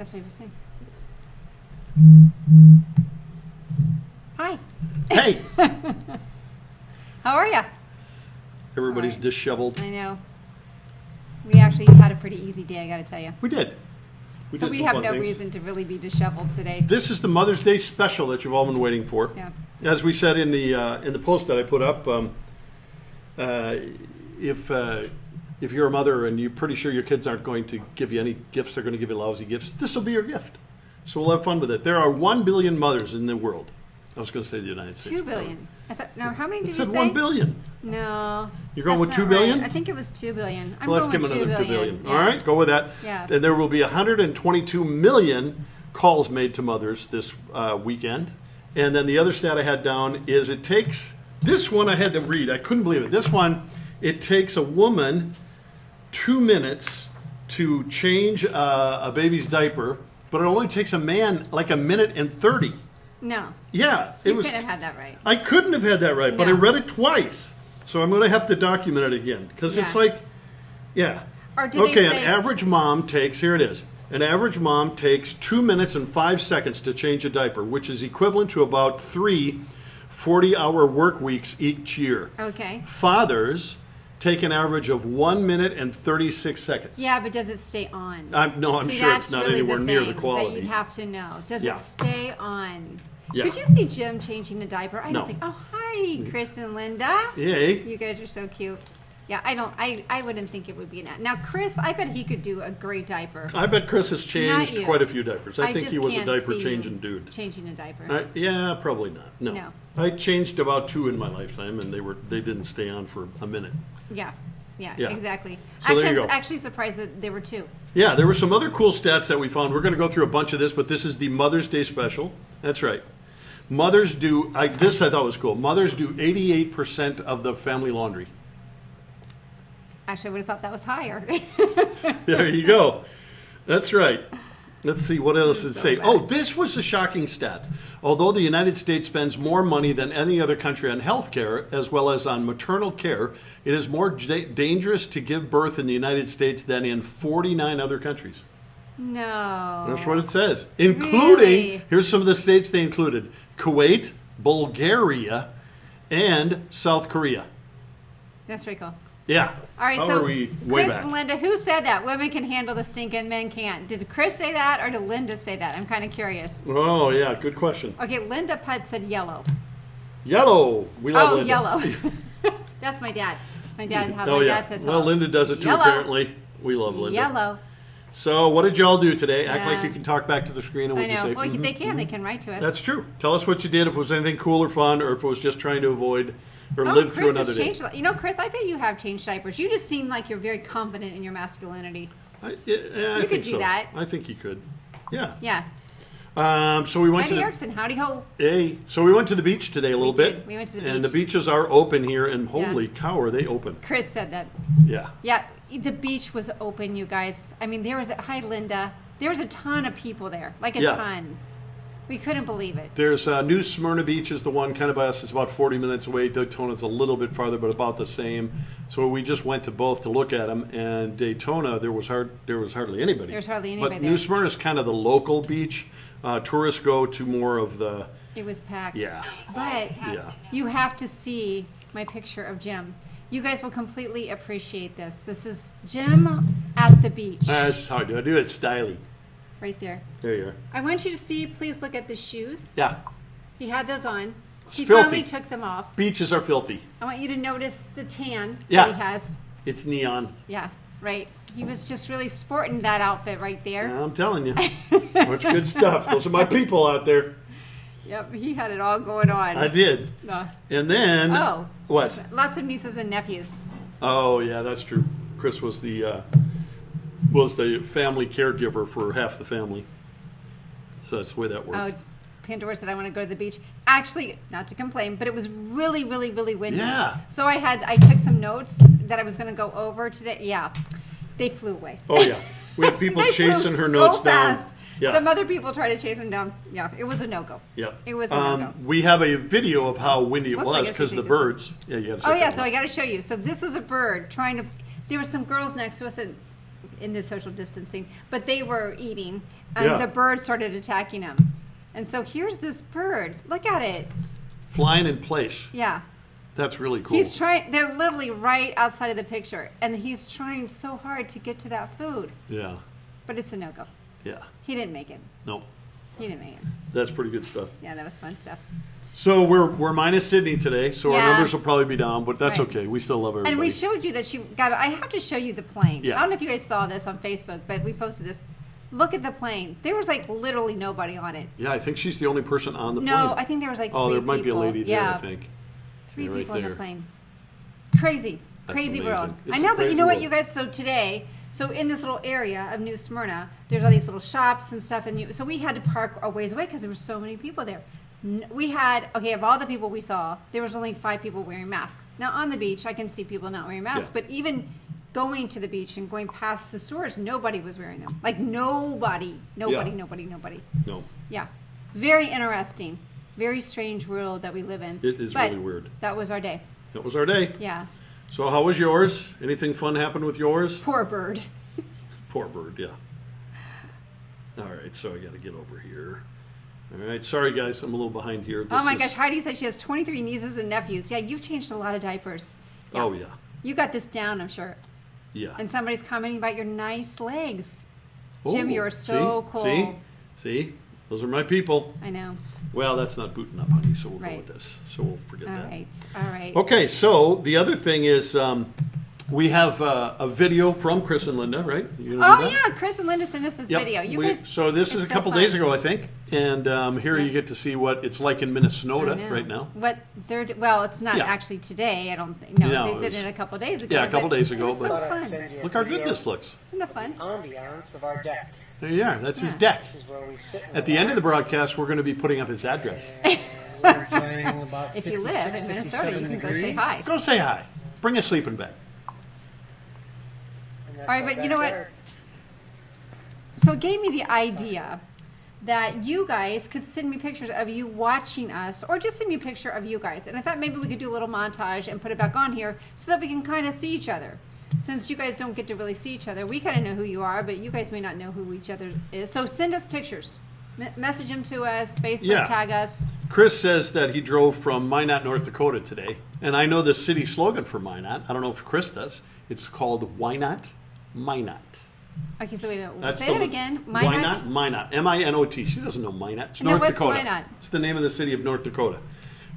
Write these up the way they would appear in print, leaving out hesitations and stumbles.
That's what he was saying. Hi. Hey! How are you? Everybody's All right. disheveled. I know. We actually had a pretty easy day, I got to tell you. We did. So we some have fun no things. reason to really be disheveled today. This is the Mother's Day special that you've all been waiting for. Yeah. As we said in the post that I put up, if you're a mother and you're pretty sure your kids aren't going to give you any gifts, they're going to give you lousy gifts, this will be your gift. So we'll have fun with it. There are 1 billion mothers in the world. I was going to say the United States. 2 billion. I thought. Now, how many did It you said say? 1 billion. No. You're going that's with 2 not billion? right. I think it was 2 billion. I'm Well, let's going give with them 2 another 2 billion. billion. All right, go with that. Yeah. And there will be 122 million calls made to mothers this weekend. And then the other stat I had down is it takes, this one I had to read. I couldn't believe it. This one, it takes a woman 2 minutes to change a baby's diaper, but it only takes a man like a minute and 30. No. Yeah, You couldn't have had that right. I couldn't have had that right, but I No. read it twice. So I'm going to have to document it again because it's Yeah. like, yeah. Or did Okay, they an say, average mom takes, here it is. An average mom takes 2 minutes and 5 seconds to change a diaper, which is equivalent to about 3 40-hour work weeks each year. Okay. Fathers take an average of 1 minute and 36 seconds. Yeah, but does it stay on? I'm See, sure that's it's not really anywhere the near thing the quality. that you'd have to know. Does Yeah. it stay on? Yeah. Could you see Jim changing a diaper? I No. don't think. Oh, hi, Chris and Linda. Yay. You guys are so cute. Yeah, I don't. I wouldn't think it would be an. Now, Chris, I bet he could do a great diaper. I bet Chris has changed you. quite a few diapers. I think just he was a can't diaper see you changing dude. Changing a diaper. Yeah, probably not. No. No. I changed about 2 in my lifetime, and they didn't stay on for a minute. Yeah. Yeah, Yeah. exactly. So there you I'm go. actually surprised that there were 2. Yeah, there were some other cool stats that we found. We're going to go through a bunch of this, but this is the Mother's Day special. That's right. Mothers do, this I thought was cool. Mothers do 88% of the family laundry. Actually, I would have thought that was higher. There you go. That's right. Let's see, what else does it So say? bad. Oh, this was a shocking stat. Although the United States spends more money than any other country on health care, as well as on maternal care, it is more dangerous to give birth in the United States than in 49 other countries. No. That's what it says. Including, Really? here's some of the states they included: Kuwait, Bulgaria, and South Korea. That's pretty cool. Yeah. All right, How so are we way Chris back? and Linda, who said that women can handle the stink and men can't? Did Chris say that or did Linda say that? I'm kind of curious. Oh, yeah, good question. Okay, Linda Putt said yellow. Yellow. We love Oh, Linda. yellow. That's my dad. That's my dad. How Oh, my yeah. dad says Well, hello. Linda does it too, Yellow. apparently. We love Linda. Yellow. So, what did y'all do today? Act like Yeah. you can talk back to the screen and we I can know. say, Well, "Mhm." they can. They can write to us. That's true. Tell us what you did, if it was anything cool or fun, or if it was just trying to avoid or Oh, live through Chris another has day. changed. You know, Chris, I bet you have changed diapers. You just seem like you're very confident in your masculinity. I You could think do so. that. I think you could. Yeah. Yeah. So we went Eddie to Erickson, howdy ho. so we went to the beach today a little bit. did. We went to the And beach. the beaches are open here, and holy cow, are they open? Chris said that. Yeah. Yeah, the beach was open, you guys. I mean, hi, Linda. There was a ton of people there, like a Yeah. ton. We couldn't believe it. There's New Smyrna Beach is the one kind of by us. It's about 40 minutes away. Daytona's a little bit farther, but about the same. So we just went to both to look at them. And Daytona, there was hardly anybody. There was hardly anybody But there. New Smyrna's kind of the local beach. Tourists go to more of the It was packed. yeah. But Yeah. you have to see my picture of Jim. You guys will completely appreciate this. This is Jim at the beach, That's hard to do. It's stylish. right there. There you are. I want you to see, please look at the shoes. Yeah. He had those on. He filthy. finally took them off. Beaches are filthy. I want you to notice the tan Yeah. that he has. It's neon. Yeah, right. He was just really sporting that outfit right there. I'm telling you. Much good stuff. Those are my people out there. Yep, he had it all going on. I did. And then Oh. what? Lots of nieces and nephews. Oh yeah, that's true. Chris was the family caregiver for half the family. So that's the way that worked. Oh, Pandora said I want to go to the beach. Actually, not to complain, but it was really, really, really windy. Yeah. So I took some notes that I was going to go over today. Yeah, they flew away. Oh yeah, we had people They chasing flew her so notes fast. down. Yeah. Some other people tried to chase him down. Yeah, it was a no-go. Yeah. It was a no-go. We have a video of how windy it Whoops, I was guess because we the take this one. birds. Yeah, you got to. Oh yeah, so I got to show you. So this was a bird trying to. There were some girls next to us, and in the social distancing, but they were eating, and Yeah. the bird started attacking them. And so here's this bird. Look at it. Flying in place. Yeah. That's really cool. He's trying, they're literally right outside of the picture, and he's trying so hard to get to that food, Yeah. but it's a no-go. Yeah. He didn't make it. No. He didn't make it. That's pretty good stuff. Yeah, that was fun stuff. So we're minus Sydney today, so our Yeah. numbers will probably be down, but that's Right. okay. We still love everybody. And we showed you that she got. I have to show you the plane. Yeah. I don't know if you guys saw this on Facebook, but we posted this. Look at the plane. There was like literally nobody on it. Yeah, I think she's the only person on the plane. No, I think there was like Oh, three there might be a people. lady there, Yeah, I think. 3 Yeah, right people on the there. plane. Crazy, That's crazy amazing. world. It's I a know, but crazy you know what, world. you guys? So today, so in this little area of New Smyrna, there's all these little shops and stuff, and so we had to park a ways away because there were so many people there. We had, okay, of all the people we saw, there was only 5 people wearing masks. Now on the beach, I can see people not wearing masks, Yeah. but even going to the beach and going past the stores, nobody was wearing them. Like nobody. Yeah. Nobody. No. Yeah. It's very interesting. Very strange world that we live in. It is But really weird. That was our day. That was our day. Yeah. So how was yours? Anything fun happened with yours? Poor bird. Poor bird, yeah. All right, so I got to get over here. All right, sorry guys, I'm a little behind here. Oh my This gosh, is- Heidi said she has 23 nieces and nephews. Yeah, you've changed a lot of diapers. Yeah. Oh yeah, You got this down, I'm sure. yeah. And somebody's commenting about your nice legs. Oh, Jim, you are so see? cool. See? Those are my people. I know. Well, that's not booting up, honey, so we'll go Right. with this. So we'll forget All that. right. All right. Okay, so the other thing is we have a video from Chris and Linda, right? You gonna do Oh that? yeah, Chris and Linda sent us this Yep. video. You We- guys. so this is it's a couple so days fun. ago, I think, and here Yeah. you get to see what it's like in I Minnesota know. right now. What they're well, it's not Yeah. actually today. I don't think. No, No, they it said was- it a couple days ago. Yeah, a couple but days ago, It was so but- fun. Look how good this looks. Isn't that fun? Ambiance of our deck. There you are. That's his Yeah. deck. This is where we sit. At the end of the broadcast, we're going to be putting up his address. We're enjoying about If you live in 56, Minnesota, you 57 can go say degrees. hi. Go say hi. Bring a sleeping bag. And that's All right, our but you know what? backyard. So it gave me the idea that you guys could send me pictures of you watching us, or just send me a picture of you guys. And I thought maybe we could do a little montage and put it back on here so that we can kind of see each other. Since you guys don't get to really see each other, we kind of know who you are, but you guys may not know who each other is. So send us pictures. Message them to us, Facebook, Yeah. tag us. Chris says that he drove from Minot, North Dakota today. And I know the city slogan for Minot. I don't know if Chris does. It's called Why Not? Minot. Okay, so wait a minute. That's Say the- that again. Why not? Minot. M-I-N-O-T. She doesn't know Minot. It's No, North what's Dakota. Minot? It's the name of the city of North Dakota.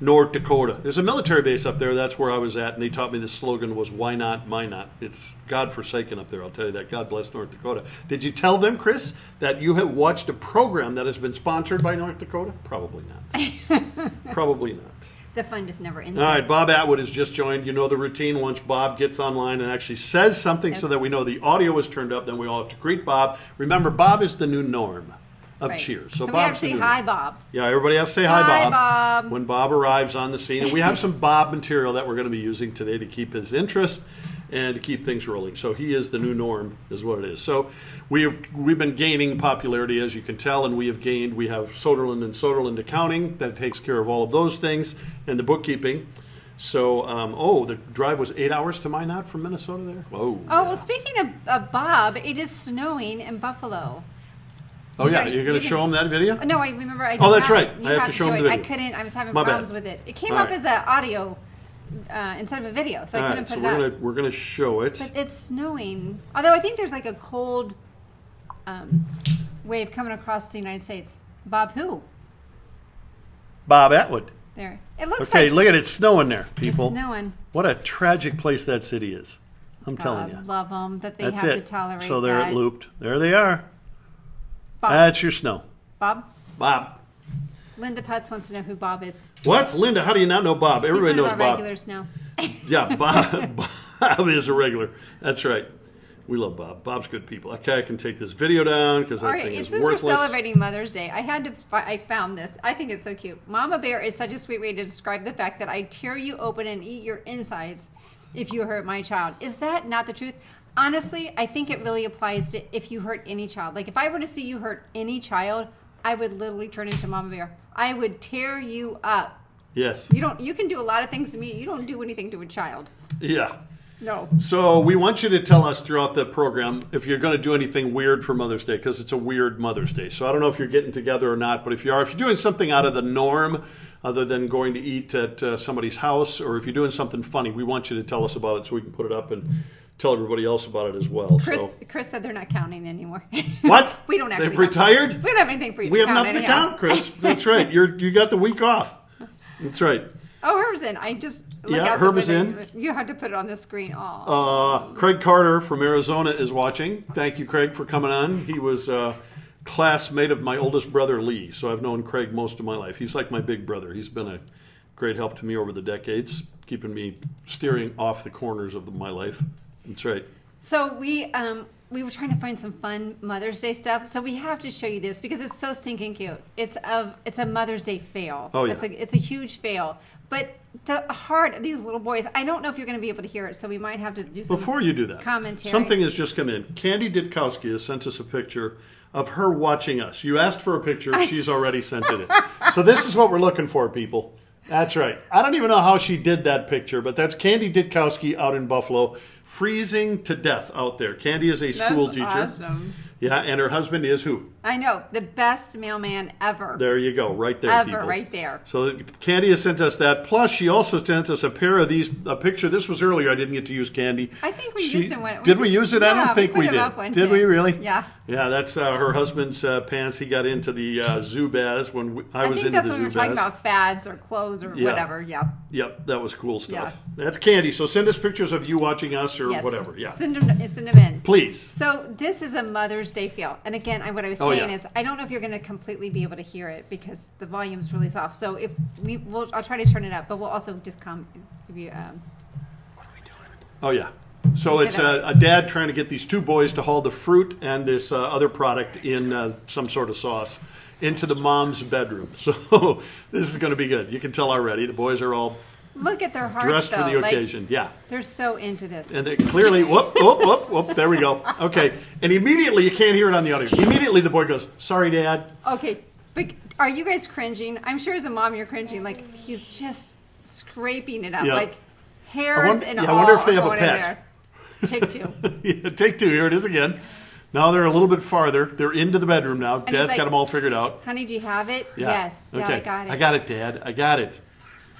North Dakota. There's a military base up there. That's where I was at, and they taught me the slogan was "Why not, Minot." It's God-forsaken up there. I'll tell you that. God bless North Dakota. Did you tell them, Chris, that you have watched a program that has been sponsored by North Dakota? Probably not. Probably not. The fun just never ends. All right, Bob Atwood has just joined. You know the routine. Once Bob gets online and actually says something so Yes. that we know the audio is turned up, then we all have to greet Bob. Remember, Bob is the new norm of Right. Cheers. So we have Bob's to the say new hi, norm. Bob. Yeah, everybody has to say hi, Hi, Bob. Bob. When Bob arrives on the scene. And we have some Bob material that we're going to be using today to keep his interest and to keep things rolling. So he is the new norm, is what it is. So we've been gaining popularity, as you can tell, and we have Soderlund and Soderlund Accounting that takes care of all of those things and the bookkeeping. So, the drive was 8 hours to Minot from Minnesota there? Whoa. Oh, well, speaking of Bob, it is snowing in Buffalo. Oh, yeah, guys- you're going you to show can- him that video? No, I remember. I Oh, did that's not. right. You I have to show him the it. I video. couldn't. I was having My bad. problems with it. It came All up right. as an audio instead of a video, so I All couldn't right, so put it up. we're gonna show it. But it's snowing. Although I think there's like a cold wave coming across the United States. Bob, who? Bob Atwood. There. It looks Okay, like look at it. It's snowing there, people. it's snowing. What a tragic place that city is. I'm telling you. God, love them that they That's have it. to tolerate So they're that. looped. There they are. Bob. That's your snow. Bob. Bob. Linda Putz wants to know who Bob is. What? Linda, how do you not know Bob? Everybody He's one knows of our Bob. regulars now. Yeah, Bob. Bob is a regular. That's right. We love Bob. Bob's good people. Okay, I can take this video down because that All right, thing is since we're worthless. celebrating Mother's Day, I found this. I think it's so cute. Mama Bear is such a sweet way to describe the fact that I tear you open and eat your insides if you hurt my child. Is that not the truth? Honestly, I think it really applies to if you hurt any child. Like if I were to see you hurt any child, I would literally turn into Mama Bear. I would tear you up. Yes. You can do a lot of things to me. You don't do anything to a child. Yeah. No. So we want you to tell us throughout the program if you're going to do anything weird for Mother's Day, because it's a weird Mother's Day. So I don't know if you're getting together or not, but if you're doing something out of the norm, other than going to eat at somebody's house, or if you're doing something funny, we want you to tell us about it so we can put it up and tell everybody else about it as well. Chris said they're not counting anymore. What? We don't actually They've retired? We don't have anything for you We to have count nothing to anyhow. count, Chris. That's right. You got the week off. That's right. Oh, Herb's in. I just look Yeah, out the Herb is window. in. You had to put it on the screen. Oh. Craig Carter from Arizona is watching. Thank you, Craig, for coming on. He was a classmate of my oldest brother, Lee. So I've known Craig most of my life. He's like my big brother. He's been a great help to me over the decades, keeping me steering off the corners of my life. That's right. So we were trying to find some fun Mother's Day stuff. So we have to show you this because it's so stinking cute. It's a Mother's Day fail. Oh, yeah. It's a huge fail. But the heart of these little boys, I don't know if you're going to be able to hear it, so we might have to do some Before you do that, commentary. something has just come in. Candy Ditkowski has sent us a picture of her watching us. You asked for a picture. She's already sent it in. So this is what we're looking for, people. That's right. I don't even know how she did that picture, but that's Candy Ditkowski out in Buffalo, freezing to death out there. Candy is a school That's teacher. awesome. Yeah, and her husband is who? I know, the best mailman ever. There you go, right there, Ever, people. right there. So Candy has sent us that. Plus, she also sent us a pair of these. A picture. This was earlier. I didn't get to use Candy. I think we used it when Did we use it? I Yeah, don't think put we it did. up one Did day. we really? Yeah. Yeah, that's her husband's pants. He got into the Zubaz when I I was think into that's the when we were Zubaz. talking about fads or clothes or Yeah. whatever. Yeah. Yep, that was cool stuff. That's Candy. So send us pictures of you watching us or Yes. whatever. Yeah, Send them in. please. So this is a Mother's Day feel. And again, what I was Oh, saying yeah. is I don't know if you're going to completely be able to hear it because the volume's really soft. So if I'll try to turn it up, but we'll also just give you Oh yeah. So Say it's that. a dad trying to get these two boys to haul the fruit and this other product in some sort of sauce into the mom's bedroom. So this is going to be good. You can tell already. The boys are all look at their hearts dressed though. for the Like, occasion. Yeah. they're so into this. And they clearly, whoop, whoop, whoop, whoop, there we go. Okay. And immediately, you can't hear it on the audio. Immediately the boy goes, "Sorry, Dad." Okay, but are you guys cringing? I'm sure as a mom you're cringing. Like he's just scraping it up, Yeah. like hairs and all. I wonder if they are have a going in pet. there. Take two. Yeah, take two. Here it is again. Now they're a little bit farther. They're into the bedroom now. he's Dad's like, got them all figured out. Honey, do you have it? Yeah. Yes. Dad, Okay. I got it. I got it, Dad. I got it.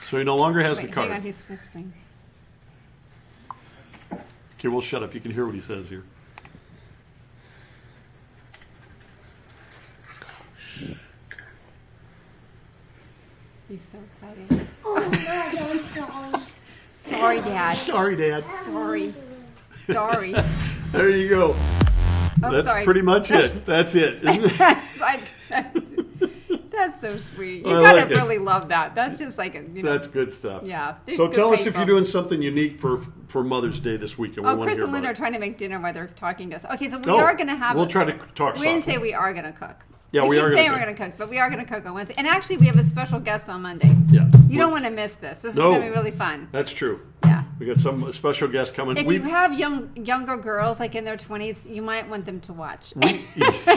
So he no longer has Wait, the card. hang on, he's whispering. Okay, we'll shut up. You can hear what he says here. He's so excited. Oh, Sorry, Dad. Sorry, Dad. Sorry. Sorry. There you go. Oh, That's sorry. pretty much it. That's it. Isn't it? It's like, that's so sweet. You I gotta like it. really love that. That's just like a, That's good stuff. Yeah. They're So good tell us if people. you're doing something unique for Mother's Day this weekend. We Oh, want Chris to hear and Linda are about it. trying to make dinner while they're talking to us. Okay, so we Oh, are going to have. we'll try to talk We didn't softly. say we are going to cook. Yeah, we keep are gonna saying cook. we're going to cook, but we are going to cook on Wednesday. And actually, we have a special guest on Monday. Yeah. You don't want to miss this. This No. is going to be really fun. That's true. Yeah. We got some special guests coming. If you have younger girls, like in their 20s, you might want them to watch. yeah,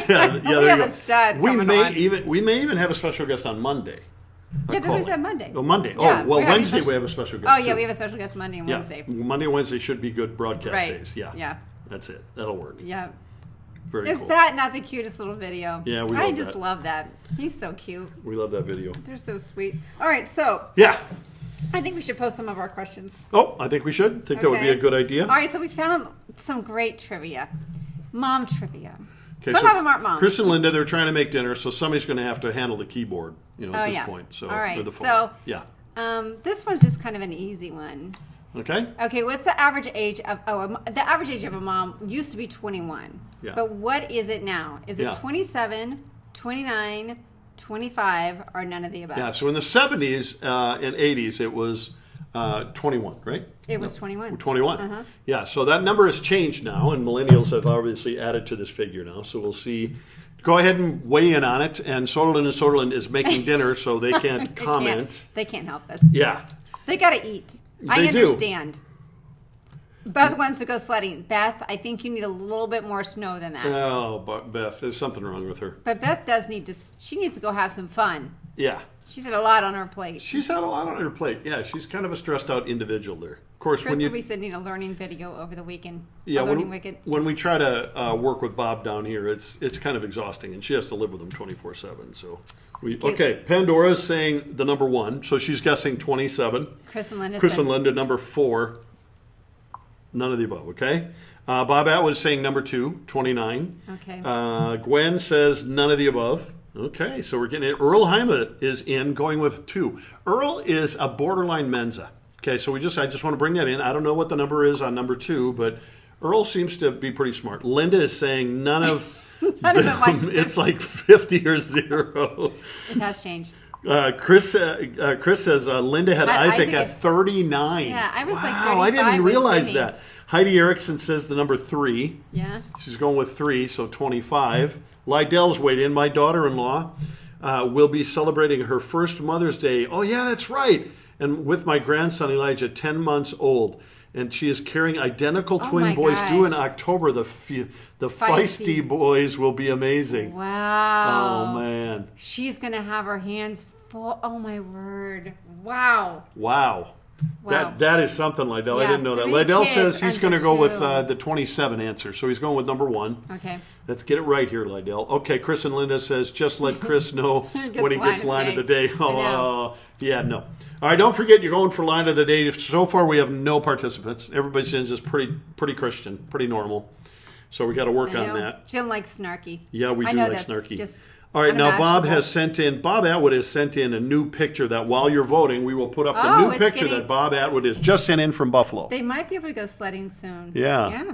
there We you have go. a stud We coming may on. we may even have a special guest on Monday. Yeah, that's what we said Monday. Oh, Monday. Yeah, oh, well, we're having Wednesday special- we have a special guest. Oh, yeah, too. we have a special guest Monday and Yeah. Wednesday. Monday and Wednesday should be good broadcast Right. days. Yeah. Yeah. That's it. That'll work. Yeah. Very Is cool. that not the cutest little video? Yeah, we I love just that. love that. He's so cute. We love that video. They're so sweet. All right, so Yeah. I think we should post some of our questions. Oh, I think we should. Think that would be Okay. a good idea. All right, so we found some great trivia. Mom trivia. Okay, Some so of them aren't moms. Chris and Linda, they're trying to make dinner, so somebody's going to have to handle the keyboard, Oh, at this yeah. point. So, All right, or the phone. so- yeah. This one's just kind of an easy one. Okay. Okay, what's the average age of the average age of a mom used to be 21. Yeah. But what is it now? Is it Yeah. 27, 29, 25, or none of the above? Yeah. So in the 70s and 80s, it was 21, right? It was 21. 21. Uh-huh. Yeah. So that number has changed now, and millennials have obviously added to this figure now. So we'll see. Go ahead and weigh in on it. And Soderlund is making dinner, so they can't comment. They can't help us. Yeah. They got to eat. I They do. understand. Beth wants to go sledding. Beth, I think you need a little bit more snow than that. Oh, but Beth, there's something wrong with her. But Beth does need to. She needs to go have some fun. Yeah. She's had a lot on her plate. She's had a lot on her plate. Yeah, she's kind of a stressed out individual there. Of course, Chris when will you be sending a learning video over the weekend. yeah a learning when, wicked. when we try to work with Bob down here, it's kind of exhausting, and she has to live with him 24/7. So okay. Pandora's saying the number 1, so she's guessing 27. Chris and Linda. Chris said, and Linda number 4. None of the above. Okay. Bob Atwood is saying number 2, 29. Okay. Gwen says none of the above. Okay, so we're getting it. Earl Heima is in, going with 2. Earl is a borderline Mensa. Okay, so I just want to bring that in. I don't know what the number is on number 2, but Earl seems to be pretty smart. Linda is saying none of None of it like it's like 50 or 0. It has changed. Chris says Linda had Isaac Isaac at at 39. Yeah, I was like wow, I 35 didn't with realize Sydney. that. Heidi Erickson says the number 3. Yeah. She's going with 3, so 25. Lydell's weighed in. My daughter-in-law will be celebrating her first Mother's Day. Oh, yeah, that's right. And with my grandson, Elijah, 10 months old. And she is carrying identical twin my boys due in gosh. October. The feisty boys will be amazing. Wow. Oh, man. She's going to have her hands full. Oh, my word. Wow. Wow. Wow. That is something, Lydell. I Yeah, didn't know that. 3 Lydell kids says he's going to under go with 2. the 27 answer. So he's going with number 1. Okay. Let's get it right here, Lydell. Okay, Chris and Linda says, just let Chris know when he gets line of the day. Oh, yeah, no. All right, don't forget you're going for line of the day. So far, we have no participants. Everybody says it's pretty Christian, pretty normal. So we got to work on that. Jim likes snarky. Yeah, we I do know like that's snarky. just All right, now Bob unimaginable. Bob Atwood has sent in a new picture that while you're voting, we will put up the Oh, new it's picture getting- that Bob Atwood has just sent in from Buffalo. They might be able to go sledding soon. Yeah. Yeah.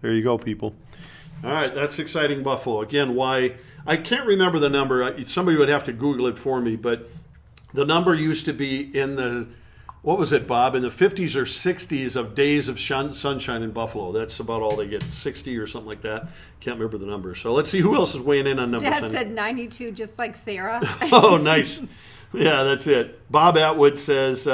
There you go, people. All right, that's exciting Buffalo. Again, why? I can't remember the number. Somebody would have to Google it for me, but the number used to be in the, what was it, Bob? In the 50s or 60s of days of sunshine in Buffalo. That's about all they get, 60 or something like that. Can't remember the number. So let's see who else is weighing in on numbers. Dad said 92, just like Sarah. Oh, nice. Yeah, that's it. Bob Atwood says,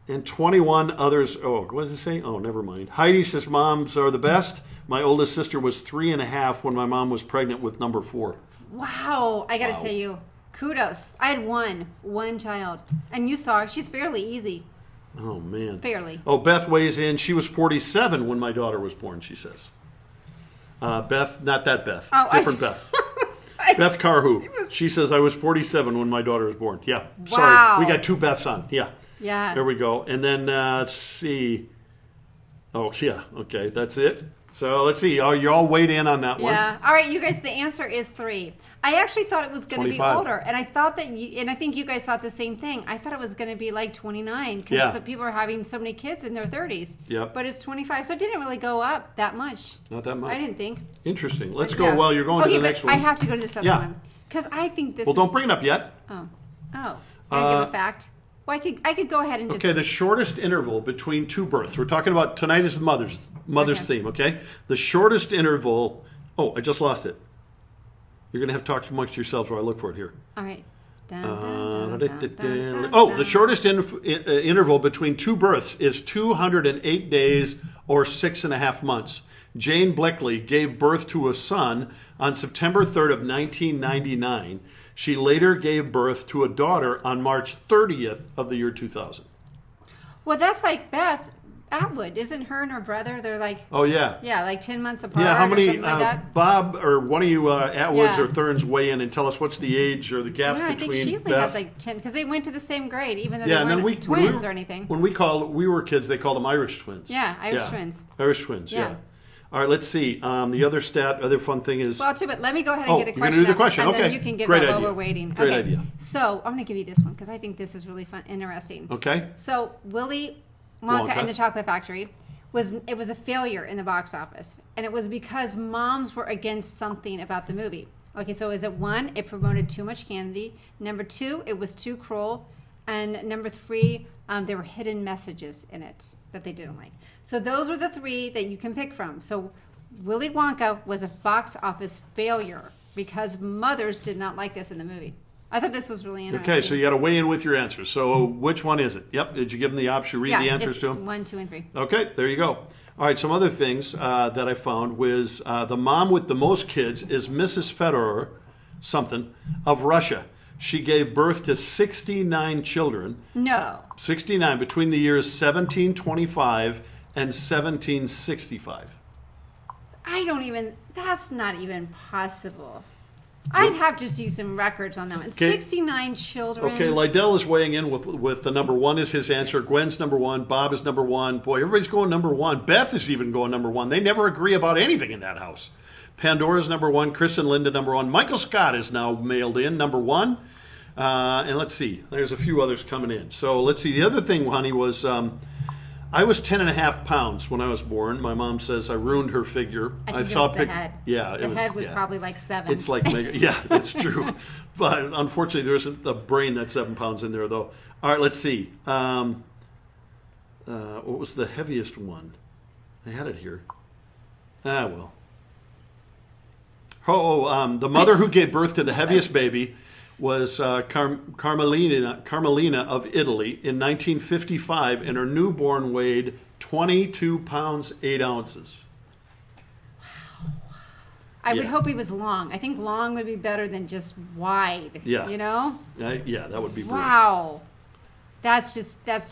and 21 others. Oh, what does it say? Oh, never mind. Heidi says moms are the best. My oldest sister was 3.5 when my mom was pregnant with number 4. Wow. I got to Wow. tell you, kudos. I had one child. And you saw her. She's fairly easy. Oh, man. Fairly. Oh, Beth weighs in. She was 47 when my daughter was born, she says. Beth, not that Beth. Oh, Different Beth. Beth Carhu. She says, I was 47 when my daughter was born. Yeah. Wow. Sorry. We got 2 Beths on. Yeah. Yeah. There we go. And then, let's see. Oh, yeah. Okay. That's it. So let's see. Oh, you're all weighed in on that one. Yeah. All right, you guys, the answer is 3. I actually thought it was going to be 25. older. And I thought that, and I think you guys thought the same thing. I thought it was going to be like 29 because Yeah. people are having so many kids in their 30s. Yep. But it's 25. So it didn't really go up that much. Not that much. I didn't think. Interesting. Let's go Yeah. while you're going to Okay, the but next one. I have to go to this other Yeah. one. Because I think this Well, is... don't bring it up yet. Oh. I give a fact. Well, I could go ahead and just... Okay, the shortest interval between 2 births. We're talking about, tonight is the mother's Okay. theme, okay? The shortest interval, oh, I just lost it. You're going to have to talk amongst yourselves while I look for it here. All right. Dun, dun, dun, dun, dun, dun, Oh, dun. the shortest interval between 2 births is 208 days or 6.5 months. Jane Bleckley gave birth to a son on September 3rd of 1999. She later gave birth to a daughter on March 30th of the year 2000. Well, that's like Beth Atwood. Isn't her and her brother, they're like... Oh, yeah. Yeah, like 10 months apart Yeah, how or many, something like that. Bob or one of you Atwoods Yeah. or Thurns weigh in and tell us what's the age or the gap Yeah, I think between she only Beth. has like 10, because they went to the same grade, even though Yeah, they and then weren't when we twins were- or anything. When we were kids, they called them Irish twins. Yeah, Irish twins. Irish twins, yeah. Yeah. All right, let's see. The other fun thing is, Well, too, but let me go ahead and Oh, get a you're gonna question. do the up, question, and okay. then you can get Great that while idea. we're waiting. Great okay. idea. So I'm going to give you this one because I think this is really fun, interesting. okay, So Willy Wonka Wonka. and the Chocolate Factory was a failure in the box office, and it was because moms were against something about the movie. Okay, so is it 1, it promoted too much candy? Number 2, it was too cruel, and number 3, there were hidden messages in it that they didn't like. So those are the 3 that you can pick from. So Willy Wonka was a box office failure because mothers did not like this in the movie. I thought this was really interesting. okay. So you got to weigh in with your answers. So which one is it? Yep. Did you give them the option? Read the answers it's to them. 1, 2, and 3. Okay, there you go. All right, some other things that I found was the mom with the most kids is Mrs. Federer, something, of Russia. She gave birth to 69 children. No. 69 between the years 1725 and 1765. That's not even possible. I'd have to see some records on that one. Okay. 69 children. Okay, Lydell is weighing in with the number one is his answer. Gwen's number one. Bob is number one. Boy, everybody's going number one. Beth is even going number one. They never agree about anything in that house. Pandora's number one. Chris and Linda number one. Michael Scott is now mailed in number one. And let's see. There's a few others coming in. So let's see. The other thing, honey, was I was 10 and a half pounds when I was born. My mom says I ruined her figure. I think it was the head. Yeah, the head was probably like 7. It's like yeah, it's true. But unfortunately, there isn't a brain that's 7 pounds in there, though. All right, let's see. What was the heaviest one? I had it here. Well. The mother who gave birth to the heaviest baby was Carmelina of Italy in 1955, and her newborn weighed 22 pounds 8 ounces. I would Yeah. hope he was long. I think long would be better than just wide. Yeah. You know? Yeah, that would be great. Wow. That's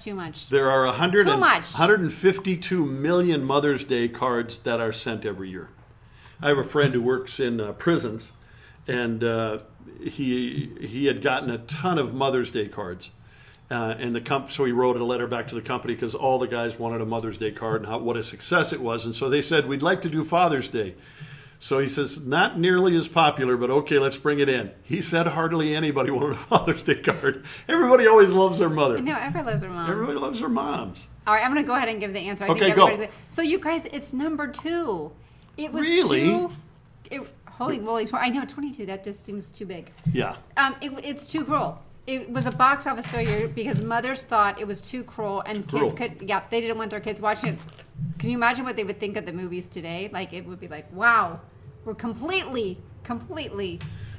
too much. There are Too much. 152 million Mother's Day cards that are sent every year. I have a friend who works in prisons, and he had gotten a ton of Mother's Day cards. And so he wrote a letter back to the company because all the guys wanted a Mother's Day card and what a success it was. And so they said, we'd like to do Father's Day. So he says, not nearly as popular, but okay, let's bring it in. He said hardly anybody wanted a Father's Day card. Everybody always loves their mother. No, everybody loves their mom. Everybody loves their moms. All right, I'm going to go ahead and give the answer. Okay, go. So you guys, it's number 2. It was Really? Holy moly! I know 22. That just seems too big. Yeah. It's too cruel. It was a box office failure because mothers thought it was too cruel, and Cruel. kids could. Yeah, they didn't want their kids watching it. Can you imagine what they would think of the movies today? Like it would be like, wow, we're completely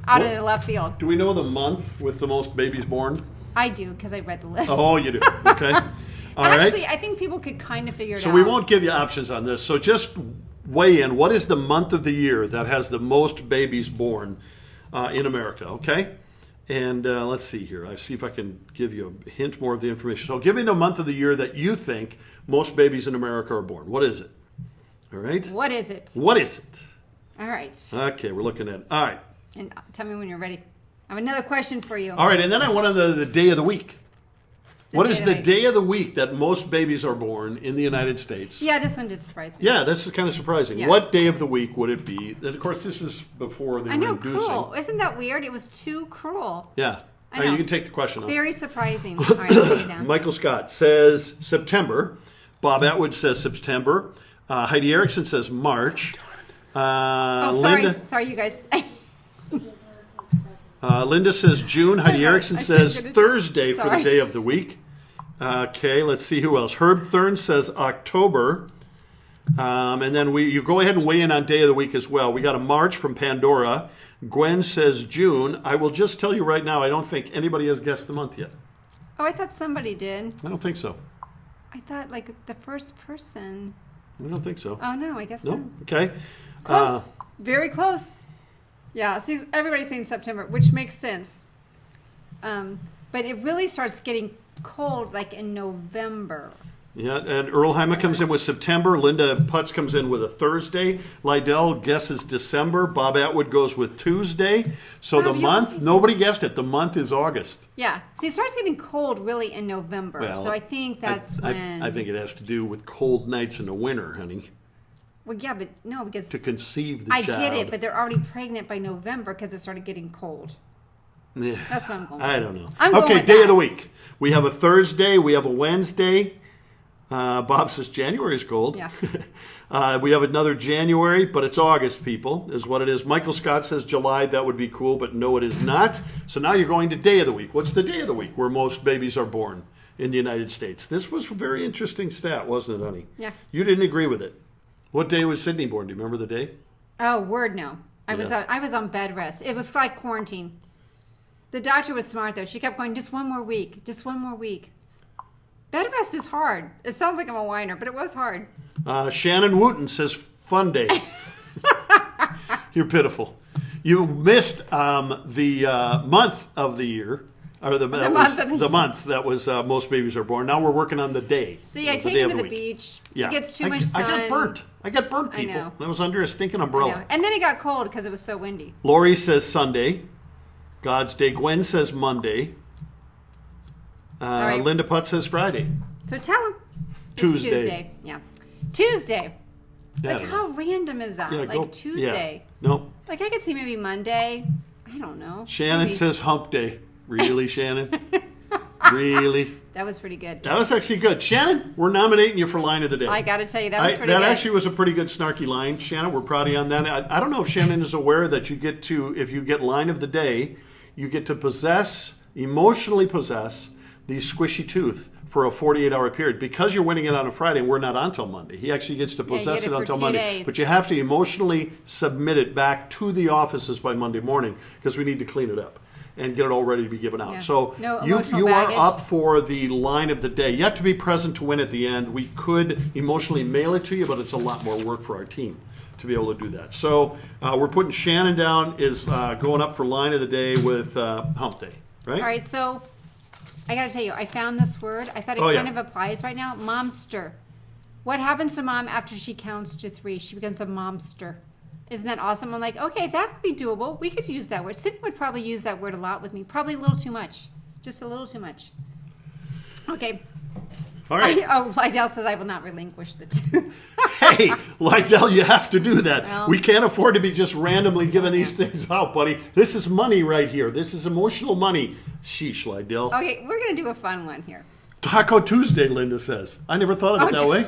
out of the left field. Do we know the month with the most babies born? I do because I read the list. Oh, you do. Okay. All right. Actually, I think people could kind of figure it out. So we won't give you options on this. So just weigh in. What is the month of the year that has the most babies born in America? Okay. And let's see here. I see if I can give you a hint more of the information. So give me the month of the year that you think most babies in America are born. What is it? All right. What is it? What is it? All right. Okay, we're looking at it. All right. And tell me when you're ready. I have another question for you. All right, and then I wanted the day of the week. What day is of the the week. day of the week that most babies are born in the United States? Yeah, this one did surprise me. Yeah, that's kind of surprising. Yeah. What day of the week would it be? And of course, this is before they I were know, inducing. cruel. Isn't that weird? It was too cruel. Yeah. I All right, know. you can take the question off. Very surprising. All right, I'll take it down. Michael Scott says September. Bob Atwood says September. Heidi Erickson says March. Oh, sorry. Linda, Sorry, you guys. Linda says June. Heidi Erickson I says couldn't get it. Thursday for the Sorry. day of the week. Okay, let's see who else. Herb Thurn says October. And then you go ahead and weigh in on day of the week as well. We got a March from Pandora. Gwen says June. I will just tell you right now, I don't think anybody has guessed the month yet. Oh, I thought somebody did. I don't think so. I thought like the first person. I don't think so. Oh no, I guess No? so. Okay. Close. Very close. Yeah, see, everybody's saying September, which makes sense. But it really starts getting cold like in November. Yeah, and Earl Heima comes in with September. Linda Putz comes in with a Thursday. Lydell guesses December. Bob Atwood goes with Tuesday. So Bob, the you month, always- nobody guessed it. The month is August. Yeah. See, it starts getting cold really in November. Well, so I think that's when. I think it has to do with cold nights in the winter, honey, Well, yeah, but no, because to conceive the I child. get it, but they're already pregnant by November because it started getting cold. Yeah. That's what I'm going I with. don't know. I'm going Okay, with day that. of the week. We have a Thursday. We have a Wednesday. Bob says January is cold. Yeah. We have another January, but it's August, people, is what it is. Michael Scott says July. That would be cool, but no, it is not. So now you're going to day of the week. What's the day of the week where most babies are born in the United States? This was a very interesting stat, wasn't it, honey? Yeah. You didn't agree with it. What day was Sydney born? Do you remember the day? Oh, word no. I was Yeah. on bed rest. It was like quarantine. The doctor was smart though. She kept going, just one more week, just one more week. Bed rest is hard. It sounds like I'm a whiner, but it was hard. Shannon Wooten says fun day. You're pitiful. You missed the month of the year, or the month that was most babies are born. Now we're working on the day. See, I the take day him of to the week. beach. Yeah, He gets too much sun. I got burnt, people. know. I was under a stinking I umbrella. know. And then it got cold because it was so windy. Lori says Sunday. God's Day. Gwen says Monday. right. Linda Putt says Friday. So tell him. It's Tuesday. Yeah. Tuesday. Yeah, I Like, don't how random is that? Yeah, Like, go- Tuesday. Yeah. Nope. Like, I could see maybe Monday. I don't know. Shannon Maybe. says Hump Day. Really, Shannon? Really? That was pretty good. That was actually good. Shannon, we're nominating you for Line of the Day. I got to tell you, that was pretty that good. actually was a pretty good snarky line. Shannon, we're proud of you on that. I don't know if Shannon is aware that you get to, if you get Line of the Day, you get to emotionally possess the squishy tooth for a 48-hour period. Because you're winning it on a Friday and we're not on till Monday, he actually gets to you possess get it it for until 2 Monday. days. But you have to emotionally submit it back to the offices by Monday morning because we need to clean it up and get it all ready to be given out. Yeah. So No you emotional are baggage. up for the Line of the Day. You have to be present to win at the end. We could emotionally mail it to you, but it's a lot more work for our team to be able to do that. So we're putting Shannon down is going up for Line of the Day with Hump Day, right? All right, so I got to tell you, I found this word. I thought it Oh, kind yeah. of applies right now. Momster. What happens to mom after she counts to 3? She becomes a momster. Isn't that awesome? I'm like, okay, that would be doable. We could use that word. Sydney would probably use that word a lot with me. Probably a little too much. Just a little too much. Okay. All right. Lydell says I will not relinquish the two. Hey, Lydell, you have to do that. Well- We can't afford to be just randomly giving these things out, buddy. This is money right here. This is emotional money. Sheesh, Lydell. Okay, we're going to do a fun one here. Taco Tuesday, Linda says. I never thought of it that way.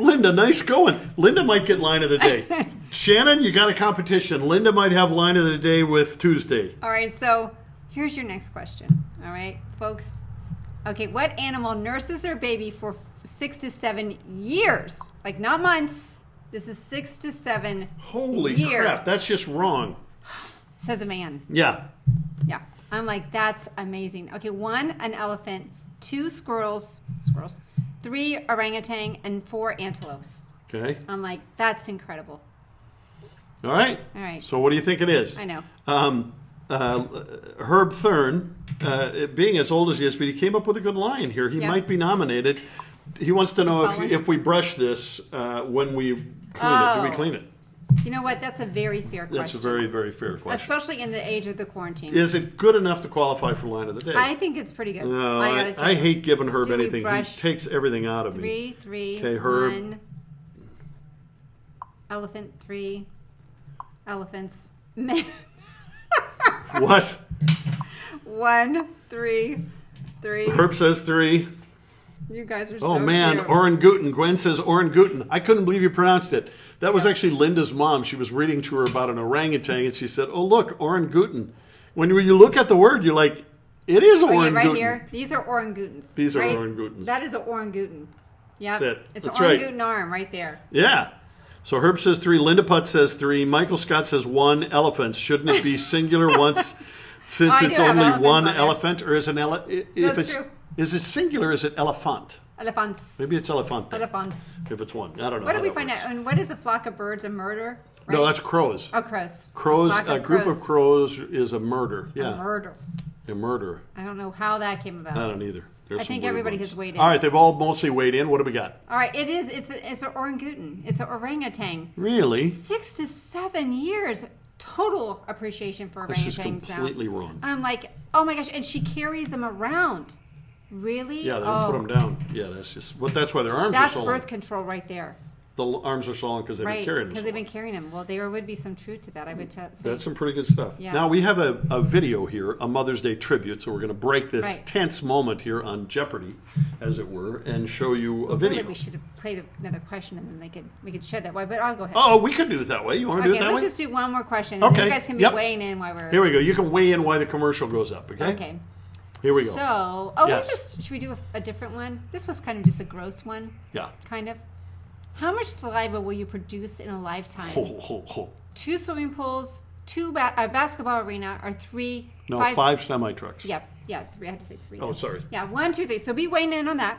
Linda, nice going. Linda might get Line of the Day. Shannon, you got a competition. Linda might have Line of the Day with Tuesday. All right, so here's your next question. All right, folks. Okay, what animal nurses their baby for 6 to 7 years? Like, not months. This is 6 to 7 Holy years. crap, that's just wrong. Says a man. Yeah. Yeah. I'm like, that's amazing. Okay, 1, an elephant. 2, squirrels. 3, orangutan. And 4, antelopes. Okay. I'm like, that's incredible. All right. All right. So what do you think it is? I know. Herb Thurn, being as old as he is, but he came up with a good line here. He Yeah. might be nominated. He wants to know Colin? if we brush this when we clean it. Do we Oh. clean it? You know what? That's a very fair question. That's a very, very fair question. Especially in the age of the quarantine. Is it good enough to qualify for Line of the Day? I think it's pretty good. No, gotta tell I you. hate giving Herb Do we anything. He brush? takes everything out of me. 3, Okay, Herb. 1. Elephant, 3. Elephants. What? 1, 3, 3. Herb says 3. You guys are so Oh man, cute. orangutan. Gwen says orangutan. I couldn't believe you pronounced it. That was actually Linda's mom. She was reading to her about an orangutan, and she said, "Oh look, orangutan." When you look at the word, you're like, "It is Okay, orangutan." right here. These are orangutans. These are right? orangutans. That is an orangutan. Yep. That's it. It's That's an right. orangutan arm right there. Yeah. So Herb says 3. Linda Putt says 3. Michael Scott says 1. Elephants. Shouldn't it be singular once? Since I it's do have only elephants one on there. elephant, or is an if That's it's true. is it singular? Is it elephant? Elephants. Maybe it's elefante. Elephants. If it's one, I don't know. What how did we that find works. out? And what is a flock of birds? A murder? Right? No, that's crows. Oh, crows. Crows. Flock A group of crows is a murder. A Yeah, murder. a murder. I don't know how that came about. I don't either. There's I some think weird everybody ones. has weighed in. All right, they've all mostly weighed in. What do we got? All right, it is. It's an orangutan. It's an orangutan. Really? 6 to 7 years total appreciation for That's just orangutans now. completely wrong. I'm like, oh my gosh, and she carries them around. Really? Yeah, they oh, don't put them down. Yeah, that's just. Well, that's why their arms That's are so birth long. control right there. The arms are so long because they've been Right, carrying them. because So they've long. been carrying them. Well, there would be some truth to that, I would say. That's some pretty good stuff. Yeah. Now we have a video here, a Mother's Day tribute. So we're going to break this Right. tense moment here on Jeopardy, as it were, and show you a Really, video. we should have played another question and then we could share that way, but I'll go ahead. Oh, we could do it that way. You want to do Okay, it that let's way? just do one more question. And Okay, you guys can be yep. weighing in while we're... Here we go. You can weigh in why the commercial goes up. Okay. Okay. Here we go. So, Yes. should we do a different one? This was kind of just a gross one, Yeah. kind of. How much saliva will you produce in a lifetime? Ho, ho, ho. 2 swimming pools, a basketball arena, or 3... No, 5 semi trucks. Yep, yeah, 3. I had to say 3. Oh, there. sorry. Yeah, 1, 2, 3. So be weighing in on that,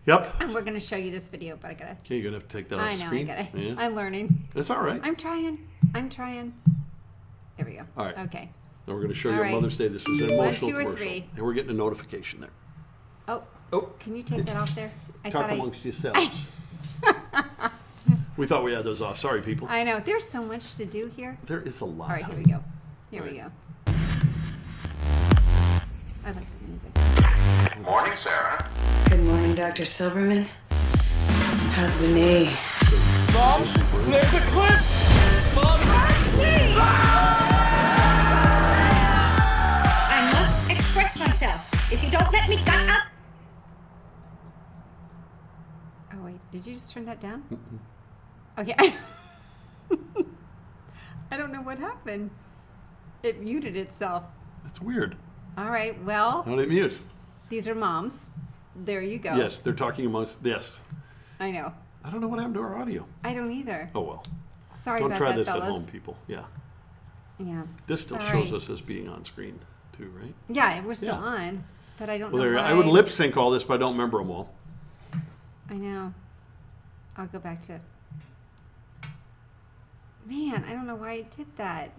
Yep. and we're going to show you this video, but I gotta... Okay, you're gonna have to take that I off know, screen. I gotta... Yeah. I'm learning. It's all right. I'm trying. Here we go. All right. Okay. Now we're going to show you All on right. Mother's Day. This is an emotional 2 or commercial. 3. And we're getting a notification there. Oh, Oh, can you take that off there? I talk thought amongst yourselves. We thought we had those off. Sorry, people. I know. There's so much to do here. There is a lot. All right, here we go. Here we go. I like the music. Morning, Sarah. Good morning, Dr. Silverman. How's the knee? I must express myself. If you don't let me get up. Oh, wait. Did you just turn that down? Okay. I don't know what happened. It muted itself. That's weird. All right. Well, How did it mute? these are moms. There you go. Yes, they're talking amongst. Yes. I know. I don't know what happened to our audio. I don't either. Oh, well. Sorry Don't about try that, this fellas. at home, people. Yeah. Yeah. This still Sorry. shows us as being on screen, too, right? Yeah, we're still Yeah. on, but I don't Well, know there, why. I would lip sync all this, but I don't remember them all. I know. I'll go back to. Man, I don't know why I did that.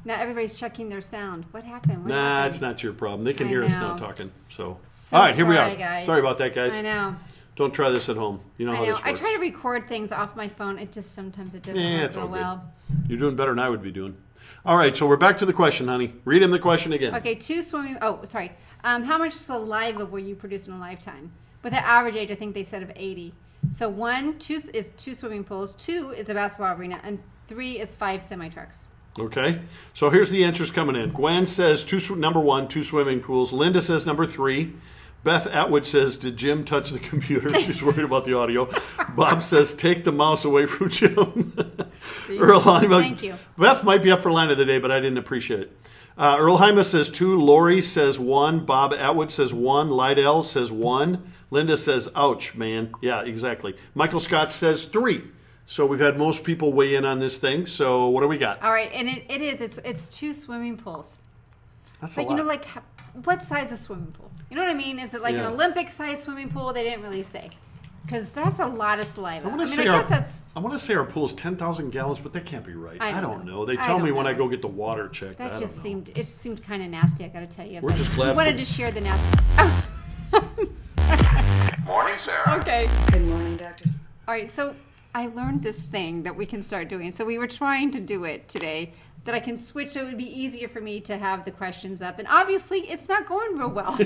Now everybody's checking their sound. What happened? What Nah, happened? it's not your problem. They can I hear us now know. talking. So, So all right, here we are. sorry, guys. Sorry about that, guys. I know. Don't try this at home. You know how I know. this I works. try to record things off my phone. It just sometimes it doesn't Yeah, work it's all real good. well. You're doing better than I would be doing. All right, so we're back to the question, honey. Read him the question again. Okay, 2 swimming. Oh, sorry. How much saliva will you produce in a lifetime? With an average age, I think they said of 80. So 2 is 2 swimming pools, 2 is a basketball arena, and 3 is 5 semi trucks. Okay, so here's the answers coming in. Gwen says number 1, 2 swimming pools. Linda says number 3. Beth Atwood says, did Jim touch the computer? She's worried about the audio. Bob says, take the mouse away from Jim. Earl Heima, Thank you. Beth might be up for line of the day, but I didn't appreciate it. Earl Heima says 2. Lori says 1. Bob Atwood says 1. Lydell says 1. Linda says, ouch, man. Yeah, exactly. Michael Scott says 3. So we've had most people weigh in on this thing. So what do we got? All right, and it's 2 swimming pools. That's Like, a lot. you know, like, what size is swimming pool? You know what I mean? Is it like Yeah. an Olympic-sized swimming pool? They didn't really say. Because that's a lot of saliva. I want to I say guess that's... I want to say our pool is 10,000 gallons, but that can't be right. I I don't don't know. know. They I tell me don't when I know. go get the water checked. I That don't just know. seemed kind of nasty, I got to tell you. We're but just glad we wanted for- to share the nasty... Morning, Sarah. Okay. Good morning, Dr. All right, so I learned this thing that we can start doing. So we were trying to do it today, that I can switch so it would be easier for me to have the questions up. And obviously, it's not going real well.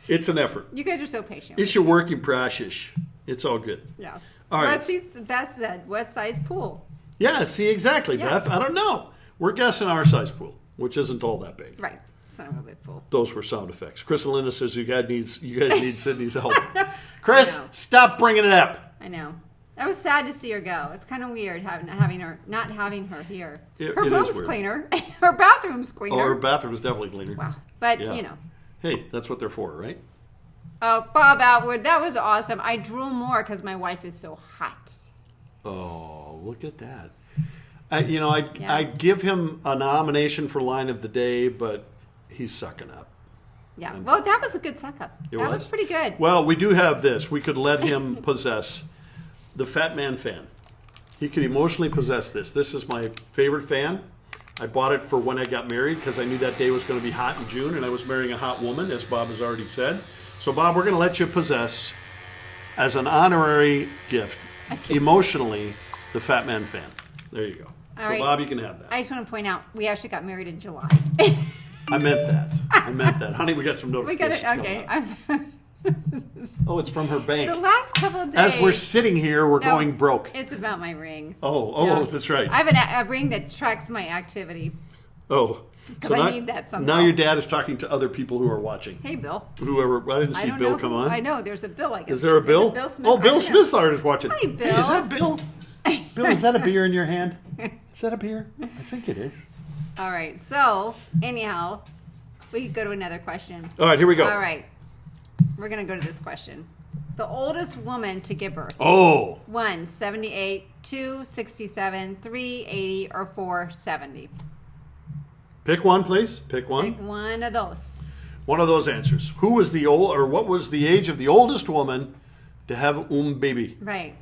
It's an effort. You guys are so patient. It's your work in process. It's all good. Yeah. All right. Let's see, Beth said, what size pool? Yeah, see, exactly, Yeah. Beth. I don't know. We're guessing our size pool, which isn't all that big. Right. It's not a real big pool. Those were sound effects. Chris Linda says you guys need Sydney's help. Chris, I know. stop bringing it up. I know. I was sad to see her go. It's kind of weird not having her here. It Her is room's weird. cleaner. Her bathroom's Oh, cleaner. her bathroom is definitely cleaner. Wow. But, Yeah. you know. Hey, that's what they're for, right? Oh, Bob Atwood, that was awesome. I drool more because my wife is so hot. Oh, look at that. Yeah. I'd give him a nomination for line of the day, but he's sucking up. Yeah. Well, that was a good suck up. It That was? was pretty good. Well, we do have this. We could let him possess the Fat Man fan. He could emotionally possess this. This is my favorite fan. I bought it for when I got married because I knew that day was going to be hot in June, and I was marrying a hot woman, as Bob has already said. So, Bob, we're going to let you possess, as an honorary gift, emotionally, the Fat Man fan. There you go. All So, right. Bob, you can have that. I just want to point out we actually got married in July. I meant that. I meant that. Honey, we got some we got notifications. it. Okay. coming up. Oh, it's from her bank. The last couple of days. As we're sitting here, we're No, going broke. It's about my ring. Oh, Yeah. that's right. I have a ring that tracks my activity. Oh. 'Cause I need that somehow. Now your dad is talking to other people who are watching. Hey, Bill. Whoever, I didn't I see don't Bill know come who- on. I know there's a Bill. I guess. Is there a Bill? Bill Smith. Oh, Bill right Smith's is watching. Hi, Hey, Bill. is that Bill? Bill, is that a beer in your hand? Is that a beer? I think it is. All right. So, anyhow, we could go to another question. All right, here we go. All right. We're going to go to this question. The oldest woman to give birth. Oh, 1, 78, 2, 67, 3, 80, or 4, 70. pick one, please. Pick one. Pick one of those. One of those answers. Who was the old, or what was the age of the oldest woman to have baby? Right.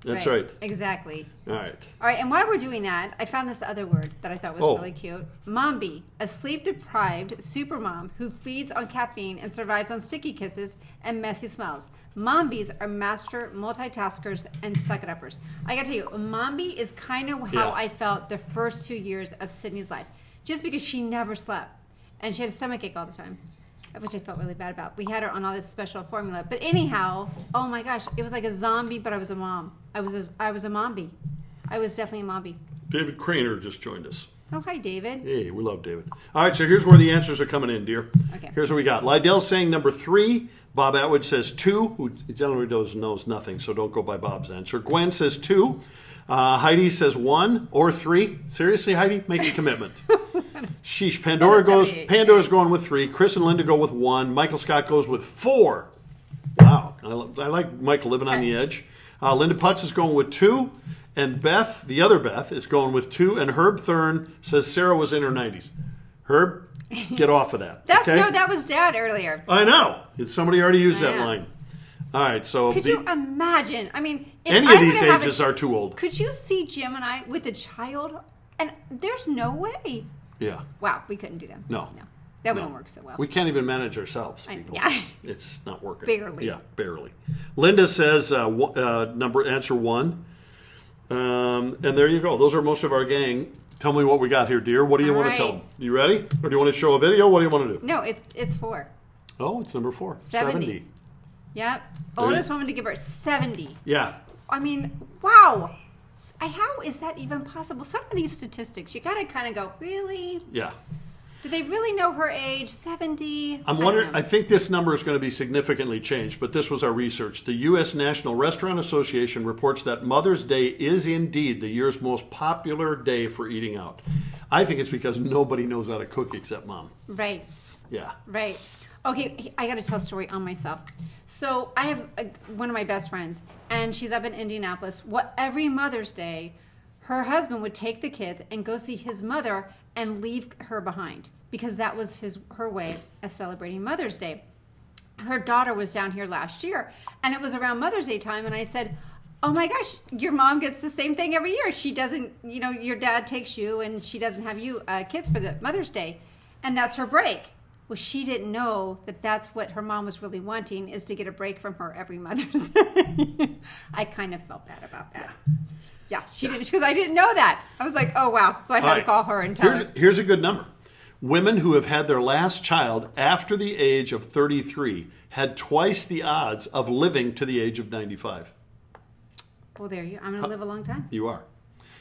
That's right. Exactly. All right. All right, and while we're doing that, I found this other word that I thought was really cute. Mombi, a sleep-deprived supermom who feeds on caffeine and survives on sticky kisses and messy smells. Mombis are master multitaskers and suck-it-uppers. I gotta tell you, Mombi is kind of how I felt the first 2 years of Sydney's life. Just because she never slept. And she had a stomachache all the time, which I felt really bad about. We had her on all this special formula. But anyhow, oh my gosh, it was like a zombie, but I was a mom. I was a mombi. I was definitely a mombi. David Craner just joined us. Oh, hi, David. Hey, we love David. All right, so here's where the answers are coming in, dear. Okay. Here's what we got. Lydell's saying number 3. Bob Atwood says 2, who generally knows nothing, so don't go by Bob's answer. Gwen says 2. Heidi says 1 or 3. Seriously, Heidi? Make a commitment. Sheesh. Pandora's going with 3. Chris and Linda go with 1. Michael Scott goes with 4. Wow. I like Michael living on the edge. Linda Putz is going with 2. And Beth, the other Beth, is going with 2. And Herb Thurn says Sarah was in her 90s. Herb, get off of that. No, that was Dad earlier. I know. Somebody already used that Yeah. line. All right, so Could you imagine? I mean, if any I of were these to have ages are too old. Could you see Jim and I with a child? And there's no way. Yeah. Wow, we couldn't do that. No. That wouldn't work so well. We can't even manage ourselves. People. Yeah. It's not working. Barely. Yeah, barely. Linda says answer 1. And there you go. Those are most of our gang. Tell me what we got here, dear. What do you All want to tell right. them? You ready? Or do you want to show a video? What do you want to do? No, it's 4. Oh, it's number 4. 70. Yep. Oldest woman to give birth, 70. Yeah. I mean, wow. How is that even possible? Some of these statistics, you got to kind of go, really? Yeah. Do they really know her age? 70? I'm wondering, I think this number is going to be significantly changed, but this was our research. The U.S. National Restaurant Association reports that Mother's Day is indeed the year's most popular day for eating out. I think it's because nobody knows how to cook except Mom. Right. Yeah. Right. Okay, I got to tell a story on myself. So I have one of my best friends, and she's up in Indianapolis. Every Mother's Day, her husband would take the kids and go see his mother and leave her behind because that was her way of celebrating Mother's Day. Her daughter was down here last year, and it was around Mother's Day time, and I said, oh my gosh, your mom gets the same thing every year. She doesn't, your dad takes you, and she doesn't have you kids for the Mother's Day, and that's her break. Well, she didn't know that that's what her mom was really wanting, is to get a break from her every Mother's Day. I kind of felt bad about that. Yeah, she didn't, because I didn't know that. I was like, oh, wow. So I had to call her and tell her. Here's a good number. Women who have had their last child after the age of 33 had twice the odds of living to the age of 95. Well, there you I'm going to live a long time. You are.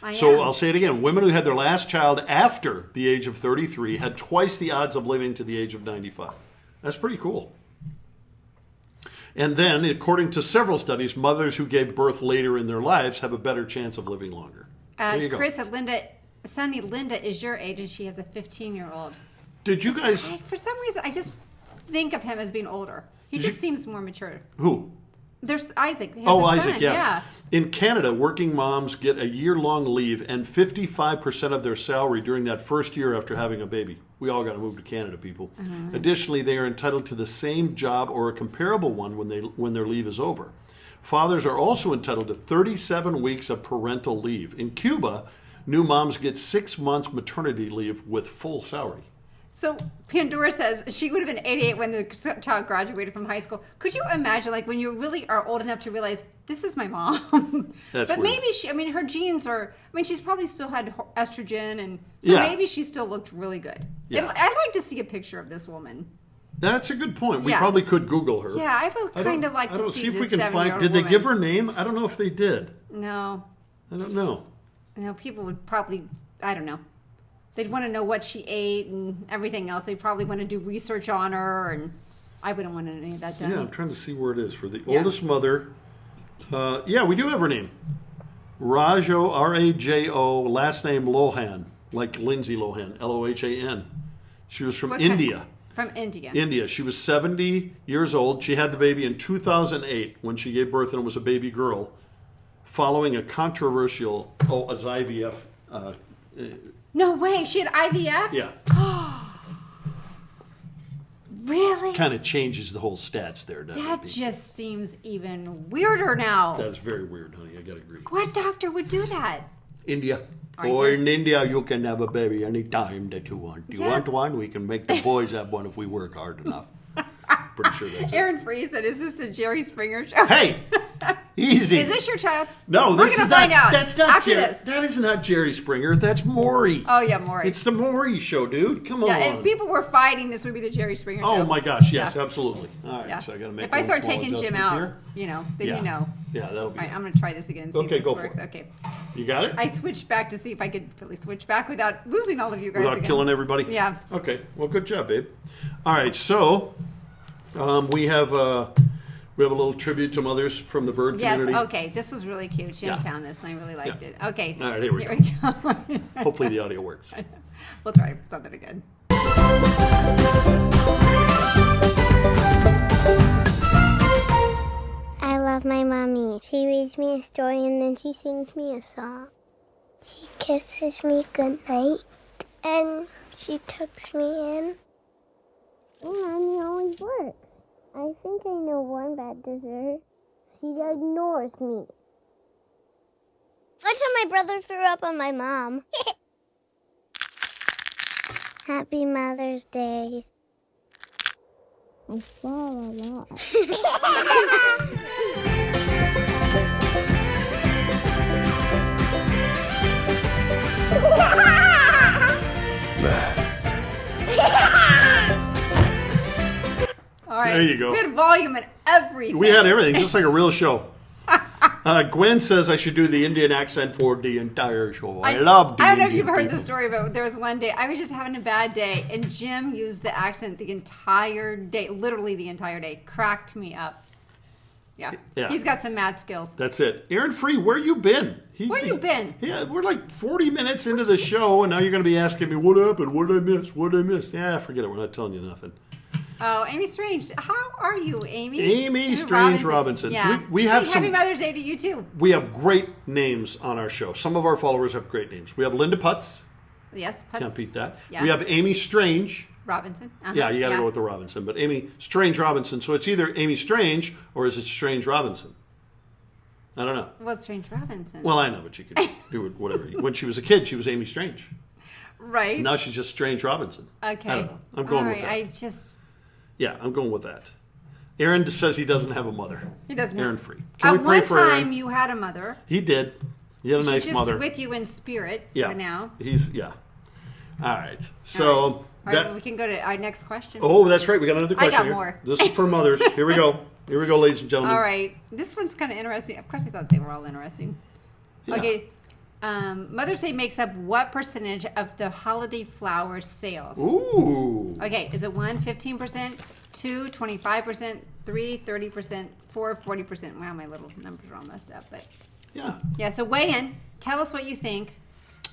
I So am. I'll say it again. Women who had their last child after the age of 33 had twice the odds of living to the age of 95. That's pretty cool. And then, according to several studies, mothers who gave birth later in their lives have a better chance of living longer. There you go. Chris said, Linda is your age, and she has a 15-year-old. Did you guys... For some reason, I just think of him as being older. He just seems more mature. Who? There's Isaac. They have Oh, their Isaac, son. yeah. In Canada, working moms get a year-long leave and 55% of their salary during that first year after having a baby. We all got to move to Canada, people. Additionally, they are entitled to the same job or a comparable one when their leave is over. Fathers are also entitled to 37 weeks of parental leave. In Cuba, new moms get 6 months maternity leave with full salary. So Pandora says she would have been 88 when the child graduated from high school. Could you imagine, like, when you really are old enough to realize this is my mom? That's but weird. maybe her genes are. I mean, she's probably still had estrogen, and so maybe she still looked really good. Yeah. I'd like to see a picture of this woman. That's a good point. We Yeah. probably could Google her. Yeah, I would kind of like I to don't see if we this can find. 7-year-old Did they woman. give her name? I don't know if they did. No, I don't know. people would probably. I don't know. They'd want to know what she ate and everything else. They'd probably want to do research on her, and I wouldn't want any of that done. Yeah, I'm trying to see where it is for the Yeah. oldest mother. Yeah, we do have her name. Rajo, R-A-J-O, last name Lohan, like Lindsay Lohan, L-O-H-A-N. She was from What kind- India. From India. India. She was 70 years old. She had the baby in 2008 when she gave birth, and it was a baby girl, following a controversial, as IVF. No way. She had IVF? Yeah. Really? Kind of changes the whole stats there, doesn't That it? just seems even weirder now. That is very weird, honey. I gotta agree. What doctor would do that? India. Right, Or in there's- India, you can have a baby anytime that you want. You Yeah. want one? We can make the boys have one if we work hard enough. Pretty sure that's it. Aaron Free said, "Is this the Jerry Springer show?" Hey, easy. Is this your child? No, We're this gonna is not. find out That's not after Jerry. this. That is not Jerry Springer. That's Maury. Oh yeah, Maury. It's the Maury show, dude. Come on. Yeah, if people were fighting, this would be the Jerry Springer show. Oh my gosh, yes, Yeah. absolutely. All right, Yeah. so I gotta make If I one start small taking Jim adjustment out, here. then Yeah. you know. Yeah, that'll be. All right, I'm gonna try this again and see Okay, if this go for works. it. Okay. You got it? I switched back to see if I could really switch back without losing all of you guys Without again. killing everybody? Yeah. Okay. Well, good job, babe. All right. So we have a little tribute to mothers from the bird Yes, community. okay. This was really cute. Jim Yeah. found this and I really liked Yeah. it. Okay. All right, here we go. go. Hopefully the audio works. We'll try something again. I love my mommy. She reads me a story and then she sings me a song. She kisses me goodnight and she tucks me in. My mommy always works. I think I know one bad dessert. She ignores me. One time my brother threw up on my mom. Happy Mother's Day. I saw a lot. All right. There you go. We had volume and everything. We had everything, just like a real show. Gwen says I should do the Indian accent for the entire show. I love the I don't know if Indian you've heard people. the story, but there was one day I was just having a bad day, and Jim used the accent the entire day, literally the entire day. Cracked me up. Yeah. Yeah. He's got some mad skills. That's it. Aaron Free, where you been? Where you been? Yeah, we're like 40 minutes into the show, and now you're going to be asking me, what happened? What did I miss? What did I miss? Yeah, forget it. We're not telling you nothing. Oh, Amy Strange. How are you, Amy? Amy Strange Robinson. Yeah. We have Hey, some- Happy Mother's Day to you, too. We have great names on our show. Some of our followers have great names. We have Linda Putz. Yes. Putz. Can't beat that. Yeah. We have Amy Strange. Robinson. Uh-huh. Yeah, you got to go with the Robinson. But Amy Strange Robinson. So it's either Amy Strange or is it Strange Robinson? I don't know. Well, Strange Robinson. Well, I know, but you could do it whatever. When she was a kid, she was Amy Strange. right. Now she's just Strange Robinson. Okay. I don't know. I'm going All with right, that. Yeah, I'm going with that. Aaron just says he doesn't have a mother. He doesn't. Aaron Free. Can At we pray one for Aaron? time, you had a mother. He did. He had a She's nice just mother. with you in spirit Yeah. for now. He's yeah. All right. So All right, that. we can go to our next question. Oh, that's right. We got another I question. got here. more. This is for mothers. Here we go. Here we go, ladies and gentlemen. All right. This one's kind of interesting. Of course, I thought they were all interesting. Yeah. Okay. Mother's Day makes up what percentage of the holiday flower sales? Ooh. Okay. Is it 1, 15%, 2, 25%, 3, 30%, 4, 40%? Wow, my little numbers are all messed up. But Yeah. yeah, so weigh in. Tell us what you think.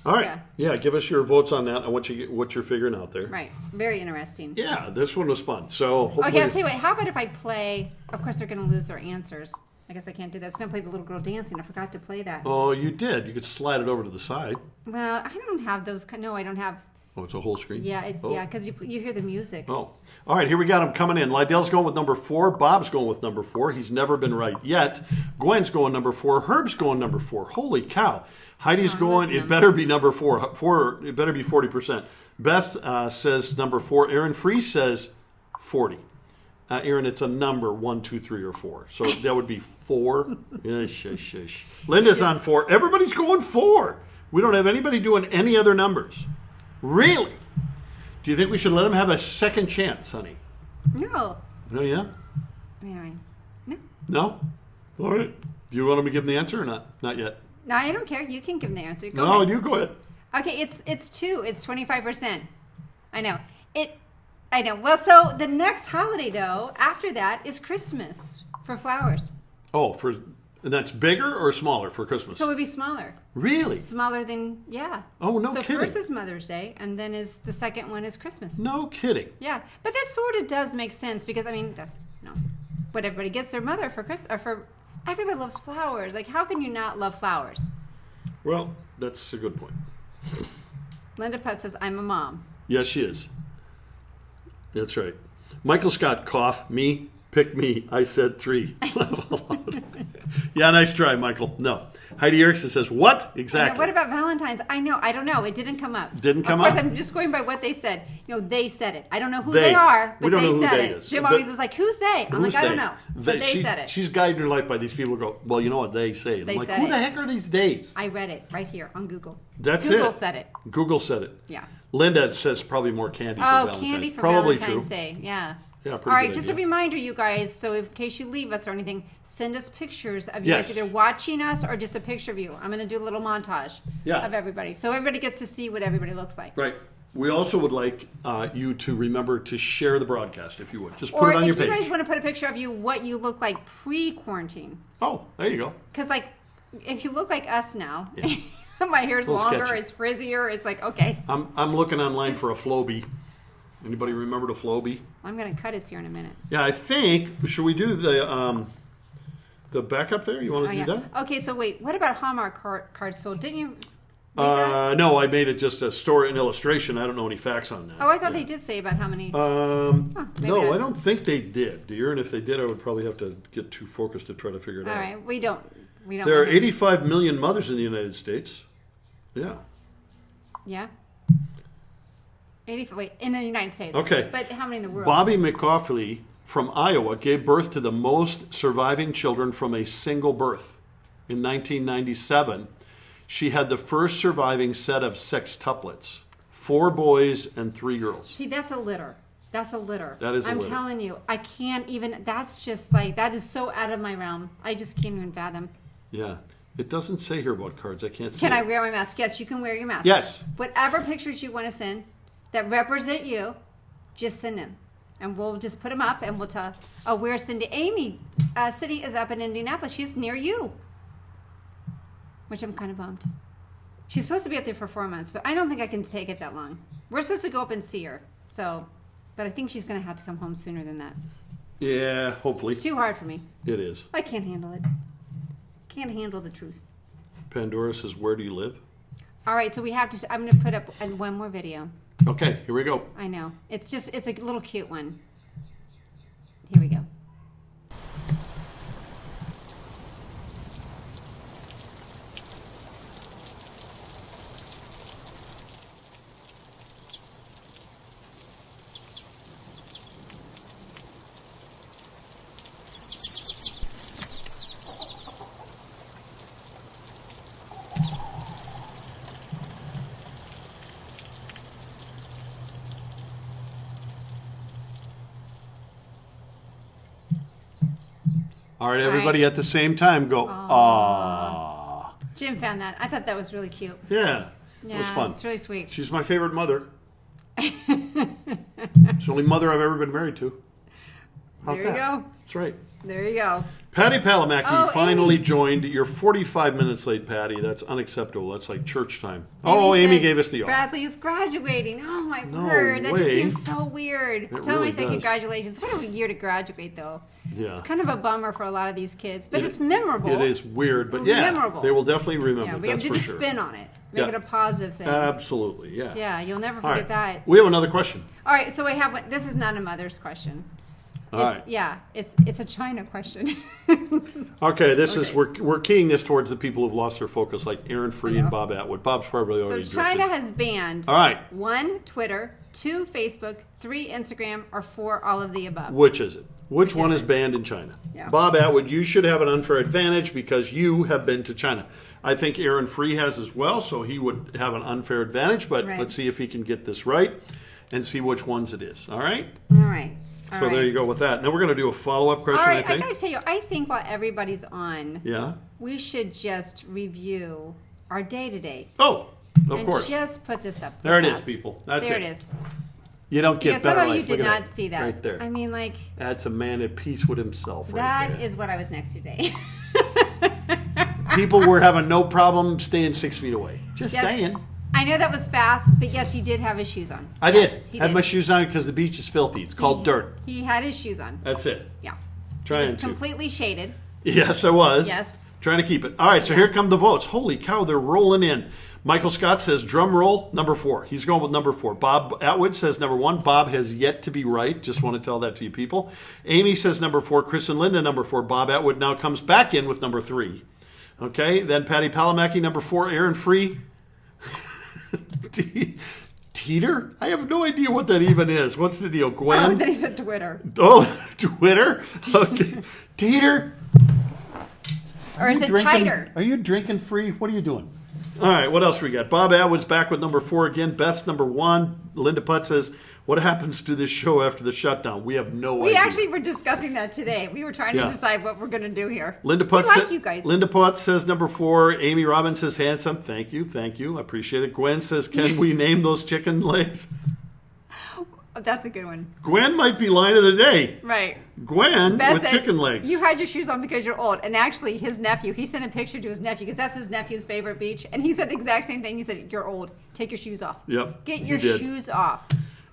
All right. Yeah. Give us your votes on that and what you're figuring out there. Right. Very interesting. Yeah. This one was fun. So hopefully. Okay, I'll tell you what. How about if I play? Of course, they're going to lose their answers. I guess I can't do that. I was going to play the little girl dancing. I forgot to play that. Oh, you did. You could slide it over to the side. Well, I don't have those. No, I don't have. Oh, it's a whole screen. Yeah, Oh. yeah, because you hear the music. Oh. All right, here we got him coming in. Lydell's going with number 4. Bob's going with number 4. He's never been right yet. Gwen's going number 4. Herb's going number 4. Holy cow. Heidi's going, it better be number 4. It better be 40%. Beth says number 4. Aaron Free says 40. Aaron, it's a number 1, 2, 3, or 4. So that would be 4. Shush. Linda's on 4. Everybody's going 4. We don't have anybody doing any other numbers. Really? Do you think we should let him have a second chance, honey? No. No, yeah? Anyway. No. No? All right. Do you want him to give him the answer or not? Not yet. No, I don't care. You can give them the answer. Go No, ahead. you go ahead. Okay, it's 2. It's 25%. I know. I know. Well, so the next holiday, though, after that, is Christmas for flowers. Oh, and that's bigger or smaller for Christmas? So it would be smaller. Really? Smaller than, yeah. Oh, no so kidding. first is Mother's Day, and then the second one is Christmas. No kidding. Yeah, but that sort of does make sense because, I mean, that's, what everybody gets their mother for Christmas, or for, everybody loves flowers. Like, how can you not love flowers? Well, that's a good point. Linda Putt says, I'm a mom. Yes, she is. That's right. Michael Scott, cough, me, pick me. I said 3. Yeah, nice try, Michael. No. Heidi Erickson says, what? Exactly. What about Valentine's? I don't know. It didn't come up. Didn't come Of course, up? I'm just going by what they said. They said it. I don't know who They. they are, We but don't know they who said they it. is. Jim But- always is like, who's they? I'm Who's like, I don't know. But they she, said it. She's guiding her life by these people who go, well, you know what they say. And They I'm like, said who the it. heck are these days? I read it right here on Google. That's Google it. said it. Google said it. Yeah. Linda says probably more candy for Oh, Valentine's. candy for probably Valentine's true. Day. Yeah. Yeah, pretty All right, good just a idea. reminder, you guys. So, in case you leave us or anything, send us pictures of you Yes. guys either watching us or just a picture of you. I'm going to do a little montage Yeah. of everybody, so everybody gets to see what everybody looks like. Right. We also would like you to remember to share the broadcast, if you would. Just put Or it on if your you page. guys want to put a picture of you, what you look like pre-quarantine. Oh, there you go. Because, like, if you look like us now, Yeah. my hair's A little longer, sketchy. it's frizzier. It's like, okay, I'm looking online for a Flowbee. Anybody remember the Flowbee? I'm going to cut his here in a minute. Yeah, I think. Should we do the backup there? You want Oh, to yeah. do that? Okay, so wait, what about Hallmark cards sold? Didn't you read that? No, I made it just a story, an illustration. I don't know any facts on that. Oh, I thought they did say about how many. maybe maybe no, not. I don't think they did, dear. And if they did, I would probably have to get too focused to try to figure it All out. right, we don't. There are want to- 85 million mothers in the United States. Yeah. Yeah. 85. Wait, in the United States. Okay. But how many in the world? Bobby McCauley from Iowa gave birth to the most surviving children from a single birth. In 1997, she had the first surviving set of sextuplets, 4 boys and 3 girls. See, that's a litter. That's a litter. That is a I'm litter. telling you, I can't even. That's just like that is so out of my realm. I just can't even fathom. Yeah. It doesn't say here about cards. I can't see Can I it. wear my mask? Yes, you can wear your mask. Yes. Whatever pictures you want to send that represent you, just send them. And we'll just put them up and we'll tell, oh, where's Cindy? Amy City is up in Indianapolis. She's near you. Which I'm kind of bummed. She's supposed to be up there for 4 months, but I don't think I can take it that long. We're supposed to go up and see her. So, but I think she's going to have to come home sooner than that. Yeah, hopefully. It's too hard for me. It is. I can't handle it. Can't handle the truth. Pandora says, where do you live? All right, so we have to, I'm going to put up one more video. Okay, here we go. I know. It's a little cute one. Here we go. All right, everybody at the same time go, aww. Jim found that. I thought that was really cute. Yeah, Yeah, it was fun. it's really sweet. She's my favorite mother. It's the only mother I've ever been married to. How's There you that? go. That's right. There you go. Patty Palamaki Oh, finally Amy. joined. You're 45 minutes late, Patty. That's unacceptable. That's like church time. Amy said gave us the offer. Bradley is graduating. Oh my No word. That just way. seems so weird. Tell really me, say does. congratulations. What a year to graduate, though. Yeah. It's kind of a bummer for a lot of these kids, but It- it's memorable. It is weird, but It's yeah, memorable. they will definitely remember. Yeah, it, we got that's to do for the sure. spin on it. Make Yeah. it a positive thing. Absolutely, yeah. Yeah, you'll never All forget right. that. We have another question. All right, so I have one. This is not a mother's question. All It's- right. Yeah, it's a China question. Okay, this is Okay. we're keying this towards the people who've lost their focus, like Aaron Free I and know. Bob Atwood. Bob's probably So already China drifted. has banned All right, 1, Twitter, 2, Facebook, 3, Instagram, or 4, all of the above. which is it? Which one is is it? banned in China? Yeah. Bob Atwood, you should have an unfair advantage because you have been to China. I think Aaron Free has as well, so he would have an unfair advantage, but Right. let's see if he can get this right and see which ones it is. All right? All right. All So right. there you go with that. Now we're going to do a follow-up question, All right, I I think. gotta tell you, I think while everybody's on, Yeah? we should just review our day to day. Oh, of And course. just put this up. There it is, fast. people. That's there it. it is. You don't get Yeah, some better of you life. did Look at not see that. Right there. I mean, like, That's a man at peace with himself right that there. is what I was next to today. People were having no problem staying 6 feet away. Just Yes. saying. I know that was fast, but yes, he did have his shoes on. I Yes, did. he Had did. my shoes on because the beach is filthy. It's called dirt. He had his shoes on. That's it. Yeah. Trying It's to. completely shaded. Yes, I was. Yes. Trying to keep it. All right, so here come the votes. Holy cow, they're rolling in. Michael Scott says drum roll, number 4. He's going with number 4. Bob Atwood says number 1. Bob has yet to be right. Just want to tell that to you people. Amy says number 4. Chris and Linda, number 4. Bob Atwood now comes back in with number 3. Okay, then Patty Palamaki, number 4. Aaron Free. Teeter? I have no idea what that even is. What's the deal? Gwen? Oh, then he said Twitter. Oh, Twitter? Okay. Teeter? Or is it tighter? Are you drinking free? What are you doing? All right, what else we got? Bob Atwood's back with number 4 again. Beth's number 1. Linda Putt says, what happens to this show after the shutdown? We have no idea. We actually were discussing that today. We were trying to decide what we're going to do here. Linda Putt, we like you guys. Linda Putt says number 4. Amy Robbins says handsome. Thank you. I appreciate it. Gwen says, can we name those chicken legs? Oh, that's a good one. Gwen might be line of the day. Right. Gwen Beth with said, chicken legs. You had your shoes on because you're old. And actually, his nephew, he sent a picture to his nephew because that's his nephew's favorite beach. And he said the exact same thing. He said, you're old. Take your shoes off. Yep. Get he your did. shoes off.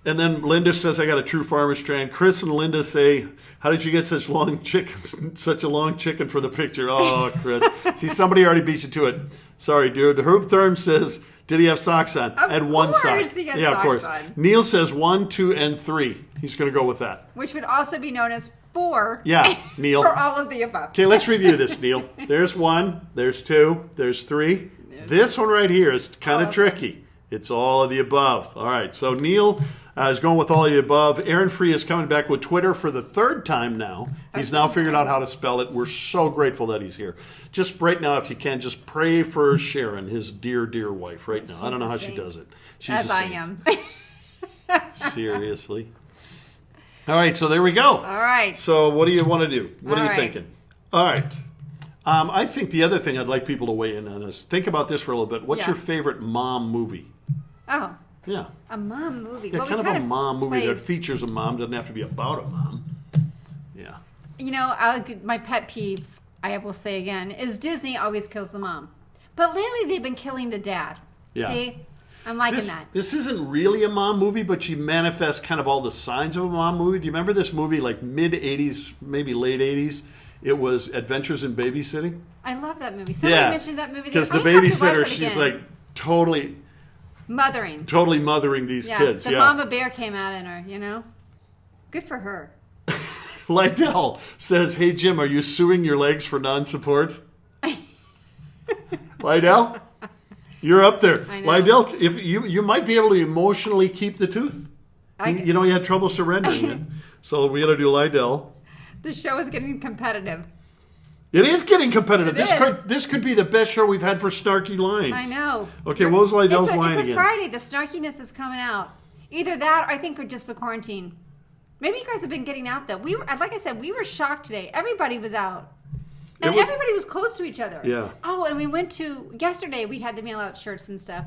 And then Linda says, I got a true farmer strand. Chris and Linda say, how did you get such a long chicken for the picture? Oh, Chris. See, somebody already beat you to it. Sorry, dude. Herb Thurm says, did he have socks on? Of and one sock. course he had Yeah, of socks course. on. Neil says 1, 2, and 3. He's going to go with that. Which would also be known as 4. Yeah, Neil. For all of the above. Okay, let's review this, Neil. There's 1, there's 2, there's 3. This one right here is kind of tricky. It's all of the above. All right, so Neil is going with all of the above. Aaron Free is coming back with Twitter for the 3rd time now. He's now figured out how to spell it. We're so grateful that he's here. Just right now, if you can, just pray for Sharon, his dear, dear wife right now. I don't know how she does it. She's As a I saint. am. Seriously. All right, so there we go. All right. So what do you want to do? What are All you right. thinking? All right. I think the other thing I'd like people to weigh in on is think about this for a little bit. What's Yeah. your favorite mom movie? Oh, Yeah. a mom movie. Yeah, Well, kind we of a mom movie that plays- features a mom. Doesn't have to be about a mom. Yeah. You know, my pet peeve, I will say again, is Disney always kills the mom. But lately they've been killing the dad. Yeah. See? I'm liking This, that. this isn't really a mom movie, but she manifests kind of all the signs of a mom movie. Do you remember this movie, like mid-'80s, maybe late '80s? It was Adventures in Babysitting. I love that movie. Somebody Yeah. mentioned that movie. Because the I have to watch babysitter, that she's again. like totally mothering. these Yeah, kids. the Yeah. mama bear came out in her, you know? Good for her. Lydell says, hey, Jim, are you suing your legs for non-support? Lydell, you're up there. I know. Lydell, if you might be able to emotionally keep the tooth. You know, you had trouble surrendering it. So we got to do Lydell. The show is getting competitive. It is getting competitive. It is. This could be the best show we've had for snarky lines. I know. Okay, what was Lydell's line It's a again? Friday. The snarkiness is coming out. Either that or I think we're just the quarantine. Maybe you guys have been getting out, though. We were, like I said, we were shocked today. Everybody was out. And everybody was close to each other. Yeah. Oh, and we went to, yesterday we had to mail out shirts and stuff.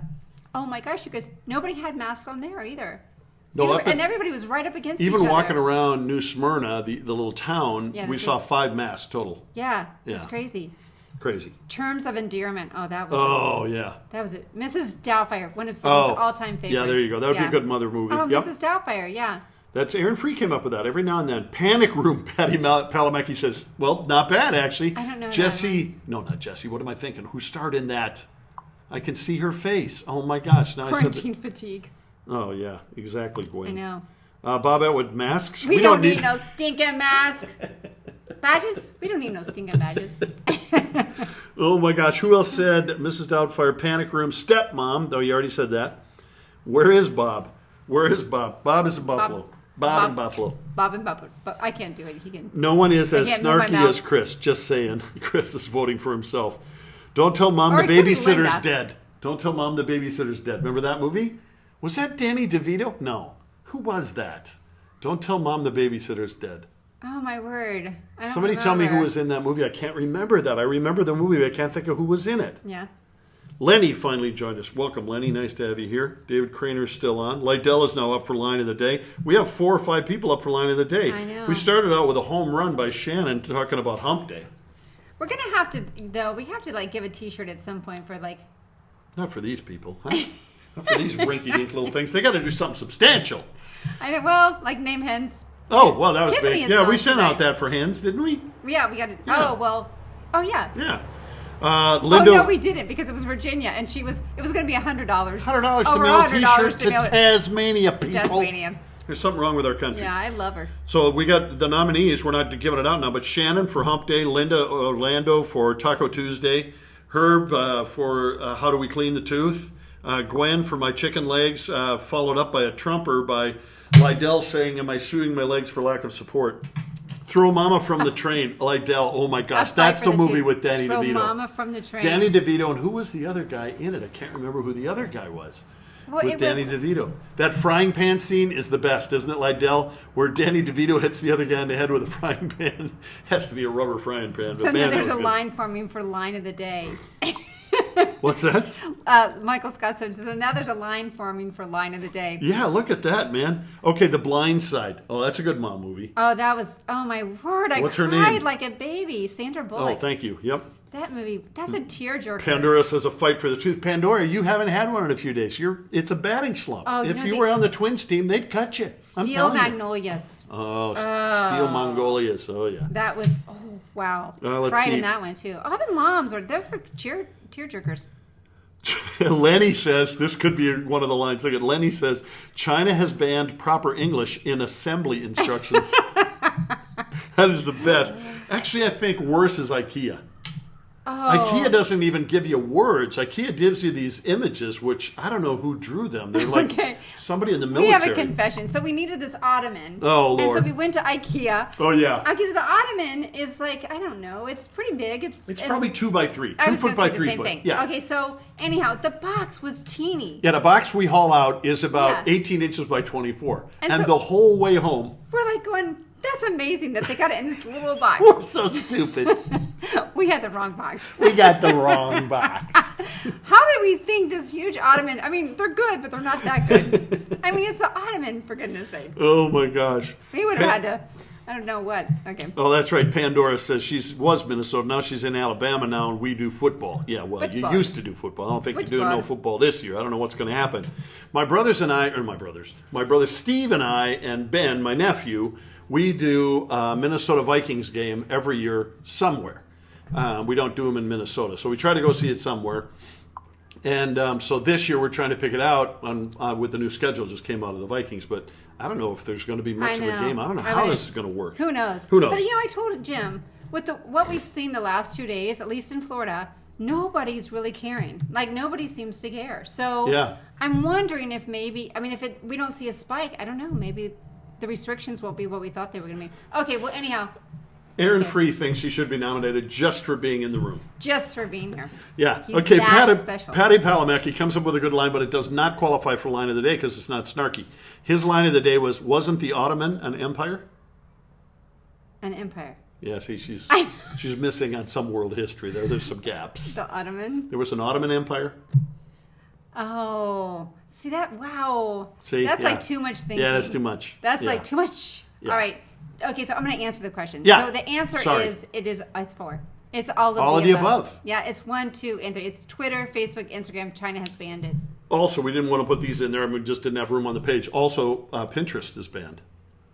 Oh my gosh, you guys, nobody had masks on there either. No, And everybody was right up against each other. even walking around New Smyrna, the little town, Yeah, we this saw is- 5 masks total. Yeah, it was Yeah. crazy. Crazy. Terms of endearment. Oh, that was Oh, yeah. That was it. Mrs. Doubtfire, one of Cindy's Oh, all-time favorites. yeah, there you go. That would be a good mother movie. Oh, Yep. Mrs. Doubtfire, yeah. That's Aaron Free came up with that every now and then. Panic Room, Patty Palamecki says, well, not bad, actually. I don't know that Jesse, no, not Jesse. What am I thinking? Who starred in that? I can see her face. Oh, my gosh. Now I said Quarantine that. fatigue. Oh, yeah, exactly, Gwen. I know. Bob Atwood, masks? We don't need no stinking mask. Badges? We don't need no stinking badges. Oh, my gosh. Who else said Mrs. Doubtfire, Panic Room, Stepmom? Though you already said that. Where is Bob? Where is Bob? Bob is in Buffalo. Bob in Buffalo. Bob and Bob. But I can't do it. He can. No one is as can't move my snarky mouth. as Chris. Just saying. Chris is voting for himself. Don't tell Mom Or the it could be babysitter's Linda. dead. Don't tell Mom the babysitter's dead. Remember that movie? Was that Danny DeVito? No. Who was that? Don't tell Mom the babysitter's dead. Oh, my word. I don't Somebody tell me who remember. was in that movie. I can't remember that. I remember the movie, but I can't think of who was in it. Yeah. Lenny finally joined us. Welcome, Lenny. Nice to have you here. David Craner's still on. Lydell is now up for line of the day. We have 4 or 5 people up for line of the day. I know. We started out with a home run by Shannon talking about Hump Day. We're going to have to, though, we have to, like, give a t-shirt at some point for, like, Not for these people. Huh? Not for these rinky-dink little things. They got to do something substantial. I know, well, like name hens. Oh, well, that was Tiffany big. is Yeah, we going sent today. out that for hands, didn't we? Yeah, we got to, Yeah. oh, well, oh, yeah. Yeah. Linda, Oh no, we didn't because it was Virginia, and it was going to be $100. $100 to Over mail a $100 T-shirt to mail it. Tasmania, people. Tasmania. There's something wrong with our country. Yeah, I love her. So we got the nominees. We're not giving it out now, but Shannon for Hump Day, Linda Orlando for Taco Tuesday, Herb for How Do We Clean the Tooth, Gwen for My Chicken Legs, followed up by a trumper by Lydell saying, "Am I suing my legs for lack of support?" Throw Mama from the Train, Lydell. Oh my gosh, A Fight that's for the movie Truth. with Danny Throw DeVito. Mama from the Train. Danny DeVito, and who was the other guy in it? I can't remember who the other guy was. Well, With it Danny was- DeVito. That frying pan scene is the best, isn't it, Lydell? Where Danny DeVito hits the other guy in the head with a frying pan. Has to be a rubber frying pan. But So man, now that there's was a good. line forming for line of the day. What's that? Michael Scott said, so now there's a line forming for line of the day. Yeah, look at that, man. Okay, The Blind Side. Oh, that's a good mom movie. Oh, that was, oh my word, I What's her cried name? like a baby. Sandra Oh, Bullock. thank you. Yep. That movie, that's a tearjerker. Pandora says a fight for the tooth. Pandora, you haven't had one in a few days. It's a batting slump. Oh, you if know, you they- were on the Twins team, they'd cut you. I'm Steel telling you. Magnolias. Oh, Steel Mongolias. Oh, yeah. That was, oh, wow. Let's Cried see. in that one, too. Oh, the moms, those are tearjerkers. Lenny says, this could be one of the lines. Look at Lenny says, China has banned proper English in assembly instructions. That is the best. Actually, I think worse is IKEA. IKEA doesn't even give you words. IKEA gives you these images, which I don't know who drew them. They're like Okay. somebody in the We military. have a confession. So we needed this ottoman. Oh, And so Lord. we went to IKEA. Oh, yeah. Okay, so the ottoman is like, I don't know, it's pretty big. It's Probably 2 by 3. I 2 was foot gonna by say 3 the same foot. thing. Yeah. Okay, so anyhow, the box was teeny. Yeah, the box we haul out is about Yeah. 18 inches by 24. And And so- the whole way home, We're like going, that's amazing that they got it in this little box. we're so stupid. We had the wrong box. We got the wrong box. How did we think this huge ottoman? I mean, they're good, but they're not that good. I mean, it's the ottoman, for goodness sake. Oh, my gosh. We would have had to, I don't know what. Okay. Oh, that's right. Pandora says she was Minnesota. Now she's in Alabama now, and we do football. Yeah, well, Football. you used to do football. I don't think you're doing Football. no football this year. I don't know what's going to happen. My brother Steve and I, and Ben, my nephew, we do a Minnesota Vikings game every year somewhere. We don't do them in Minnesota. So we try to go see it somewhere. And so this year we're trying to pick it out with the new schedule just came out of the Vikings. But I don't know if there's going to be much of a game. I don't know how this is going to work. Who knows? Who knows? But I told Jim, with what we've seen the last 2 days, at least in Florida, nobody's really caring. Like nobody seems to care. So Yeah. I'm wondering if maybe, we don't see a spike, I don't know, maybe the restrictions won't be what we thought they were going to be. Okay, well, anyhow, Aaron Okay. Free thinks she should be nominated just for being in the room. just for being here. Yeah. He's Okay, that special. Patty Palamecki comes up with a good line, but it does not qualify for line of the day because it's not snarky. His line of the day wasn't the Ottoman an empire? An empire. Yeah, see, she's missing on some world history there. There's some gaps. The Ottoman. There was an Ottoman Empire. Oh, see that? Wow. See, that's yeah. like too much thinking. Yeah, that's too much. That's Yeah. like too much. Yeah. All right. Okay, so I'm going to answer the question. Yeah. So the answer Sorry. is it's 4. It's all All of of the above. Yeah, it's 1, 2, and 3. It's Twitter, Facebook, Instagram. China has banned it. Also, we didn't want to put these in there, and we just didn't have room on the page. Also, Pinterest is banned.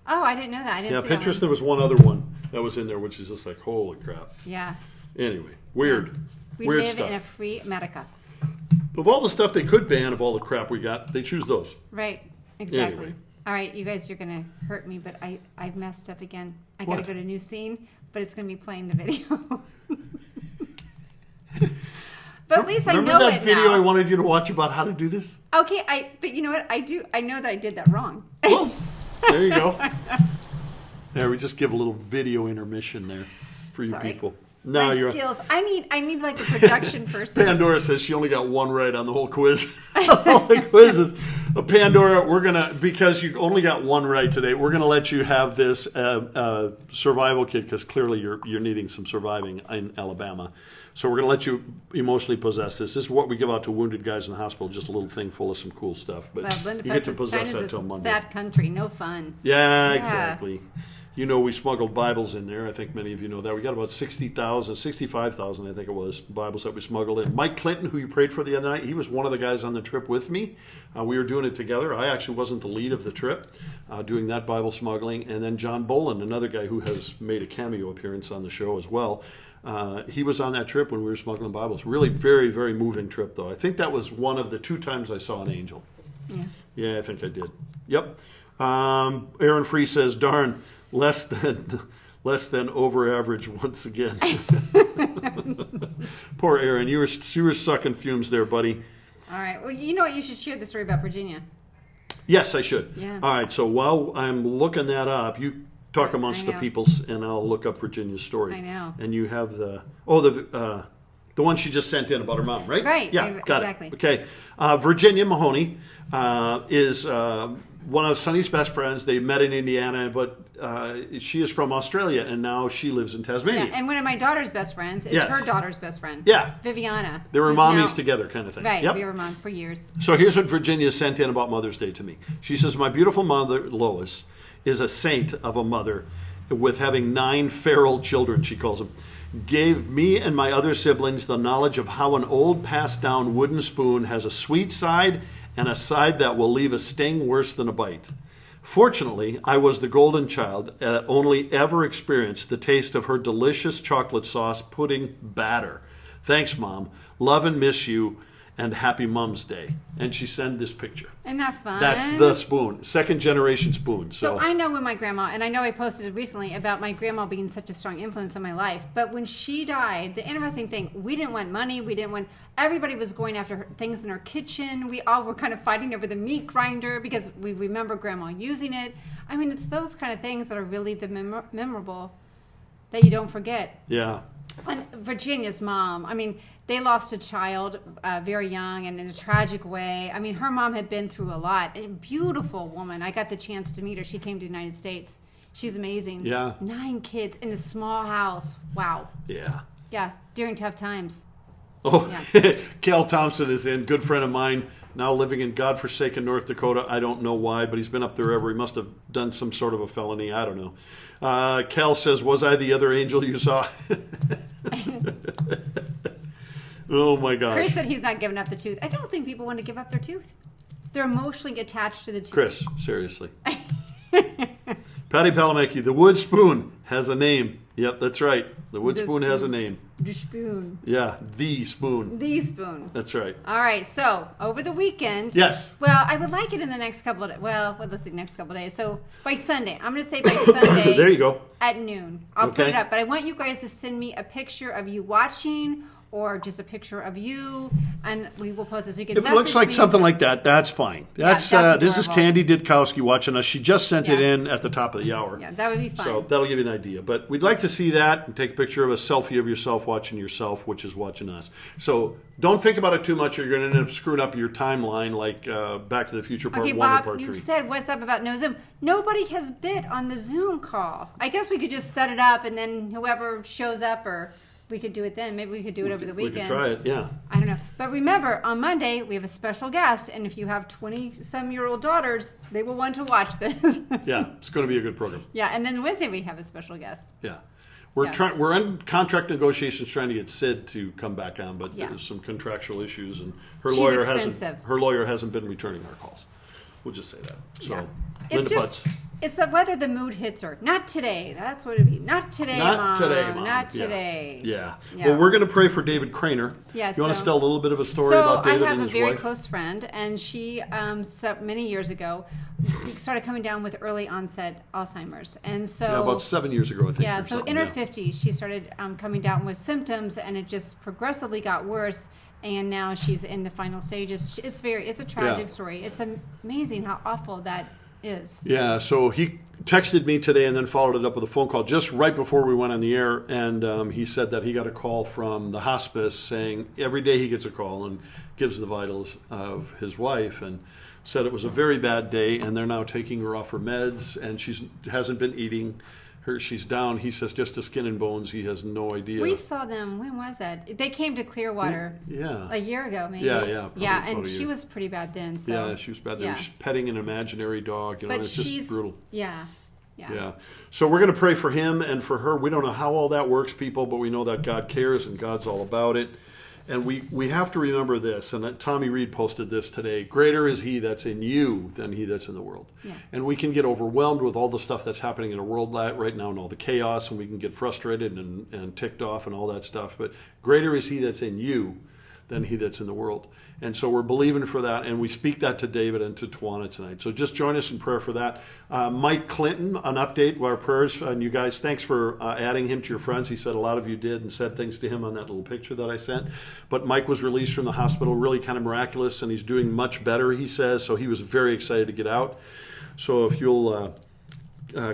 Oh, I didn't know that. I didn't Yeah, see Pinterest, that there one. was one other one that was in there, which is just like, holy crap. Yeah. Anyway, weird. We Weird live stuff. in a free America. Of all the stuff they could ban, of all the crap we got, they choose those. Right. Exactly. Anyway. All right, you guys, you're going to hurt me, but I messed up again. I got to What? go to a new scene, but it's going to be playing the video. But at least I Remember know that it video now. I wanted you to watch about how to do this? Okay, but you know what? I know that I did that wrong. Well, there you go. There, we just give a little video intermission there for you Sorry. people. Now My you're. skills. I need like a production person. Pandora says she only got one right on the whole quiz. All the quizzes. Pandora, we're gonna, because you only got one right today, we're gonna let you have this survival kit because clearly you're needing some surviving in Alabama. So we're gonna let you emotionally possess this. This is what we give out to wounded guys in the hospital. Just a little thing full of some cool stuff. But Well, Linda you get to Putz, possess China's that a till Monday. sad country. No fun. Yeah, Yeah. exactly. You know, we smuggled Bibles in there. I think many of you know that. We got about 65,000, I think it was, Bibles that we smuggled in. Mike Clinton, who you prayed for the other night, he was one of the guys on the trip with me. We were doing it together. I actually wasn't the lead of the trip, doing that Bible smuggling. And then John Boland, another guy who has made a cameo appearance on the show as well. He was on that trip when we were smuggling Bibles. Really very, very moving trip, though. I think that was one of the 2 times I saw an angel. Yeah, I think I did. Yep. Aaron Free says, darn, less than over average once again. Poor Aaron, you were sucking fumes there, buddy. All right. Well, you know what? You should share the story about Virginia. Yes, I should. Yeah. All right, so while I'm looking that up, you talk amongst the know. peoples, and I'll look up Virginia's story. I know. And you have the one she just sent in about her mom, right? Right, Yeah, got exactly. it. Okay. Virginia Mahoney is one of Sonny's best friends. They met in Indiana, but she is from Australia, and now she lives in Tasmania. Yeah, and one of my daughter's best friends is Yes. her daughter's best friend. Yeah. Viviana. They were who's mommies now- together kind of thing. Right, Yep. we were mom for years. So here's what Virginia sent in about Mother's Day to me. She says, my beautiful mother, Lois, is a saint of a mother with having 9 feral children, she calls them. Gave me and my other siblings the knowledge of how an old passed down wooden spoon has a sweet side and a side that will leave a sting worse than a bite. Fortunately, I was the golden child that only ever experienced the taste of her delicious chocolate sauce pudding batter. Thanks, Mom. Love and miss you, and happy Mom's Day. And she sent this picture. Isn't that fun? That's the spoon, second generation spoon. So I know when my grandma, and I know I posted recently about my grandma being such a strong influence in my life, but when she died, the interesting thing, we didn't want money, everybody was going after things in her kitchen. We all were kind of fighting over the meat grinder because we remember grandma using it. I mean, it's those kind of things that are really the memorable that you don't forget. Yeah. And Virginia's mom, I mean, they lost a child very young and in a tragic way. I mean, her mom had been through a lot. A beautiful woman. I got the chance to meet her. She came to the United States. She's amazing. Yeah. 9 kids in a small house. Wow. Yeah. Yeah, during tough times. Oh, Yeah. Cal Thompson is in, good friend of mine, now living in godforsaken North Dakota. I don't know why, but he's been up there ever. He must have done some sort of a felony. I don't know. Cal says, was I the other angel you saw? Oh, my gosh. Chris said he's not giving up the tooth. I don't think people want to give up their tooth. They're emotionally attached to the tooth. Chris, seriously. Patty Palamecki, the wood spoon has a name. Yep, that's right. The wood The spoon has a spoon. name. The spoon. Yeah, the spoon. The spoon. That's right. All right, so over the weekend. Yes. Well, I would like it in the next couple of days. Well, let's see, next couple of days. So by Sunday, I'm going to say by Sunday. There you go. At noon. I'll put Okay. it up. But I want you guys to send me a picture of you watching or just a picture of you, and we will post it. So you can If it looks message like me. something like that, that's fine. That's that's this is adorable. Candy Didkowski watching us. She just sent it Yeah. in at the top of the hour. Yeah, that would be fun. So that'll give you an idea. But we'd like to see that and take a picture of a selfie of yourself watching yourself, which is watching us. So don't think about it too much or you're going to end up screwing up your timeline like Back to the Future Part Okay, 1 or Bob, Part you 3. said what's up about no Zoom. Nobody has bid on the Zoom call. I guess we could just set it up and then whoever shows up, or we could do it then. Maybe we could do it over the We weekend. could try it, yeah. I don't know. But remember, on Monday, we have a special guest, and if you have 20-some-year-old daughters, they will want to watch this. Yeah, it's going to be a good program. Yeah, and then Wednesday we have a special guest. Yeah. We're Yeah. we're in contract negotiations trying to get Sid to come back on, but Yeah. there's some contractual issues and her She's lawyer expensive. hasn't been returning our calls. We'll just say that. So Yeah. Linda It's just, Butts. it's whether the mood hits her. Not today. That's what it'd be. Not today, Not Mom. today, Mom. Not Yeah. today. Yeah. Yeah. Well, we're going to pray for David Craner. Yeah, You want to so- tell a little bit of a story So about David I have and a his very wife? close friend, and she many years ago started coming down with early onset Alzheimer's, and so Yeah, about 7 years ago, I think. yeah, or so something, in her yeah. 50s, she started coming down with symptoms, and it just progressively got worse. And now she's in the final stages. It's a tragic story. It's amazing how awful that is. Yeah, so he texted me today and then followed it up with a phone call just right before we went on the air. And he said that he got a call from the hospice saying every day he gets a call and gives the vitals of his wife, and said it was a very bad day and they're now taking her off her meds and she hasn't been eating. She's down, he says, just to skin and bones. He has no idea. We saw them. When was that? They came to Clearwater Yeah. a year ago, maybe. Yeah, yeah, probably yeah. about And a she year. was pretty bad then. So Yeah, she was bad. They Yeah. were petting an imaginary dog. You know, But it's just she's brutal. Yeah. Yeah. So we're going to pray for him and for her. We don't know how all that works, people, but we know that God cares and God's all about it. And we have to remember this, and Tommy Reed posted this today. Greater is he that's in you than he that's in the world. Yeah. And we can get overwhelmed with all the stuff that's happening in the world right now and all the chaos, and we can get frustrated and ticked off and all that stuff. But greater is he that's in you than he that's in the world. And so we're believing for that, and we speak that to David and to Tawana tonight. So just join us in prayer for that. Mike Clinton, an update with our prayers. And you guys, thanks for adding him to your friends. He said a lot of you did and said things to him on that little picture that I sent. But Mike was released from the hospital, really kind of miraculous, and he's doing much better, he says. So he was very excited to get out. So if you'll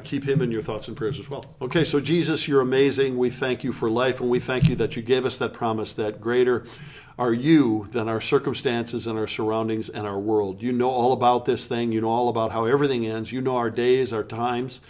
keep him in your thoughts and prayers as well. Okay, so Jesus, you're amazing. We thank you for life, and we thank you that you gave us that promise that greater are you than our circumstances and our surroundings and our world. You know all about this thing. You know all about how everything ends. You know our days, our times,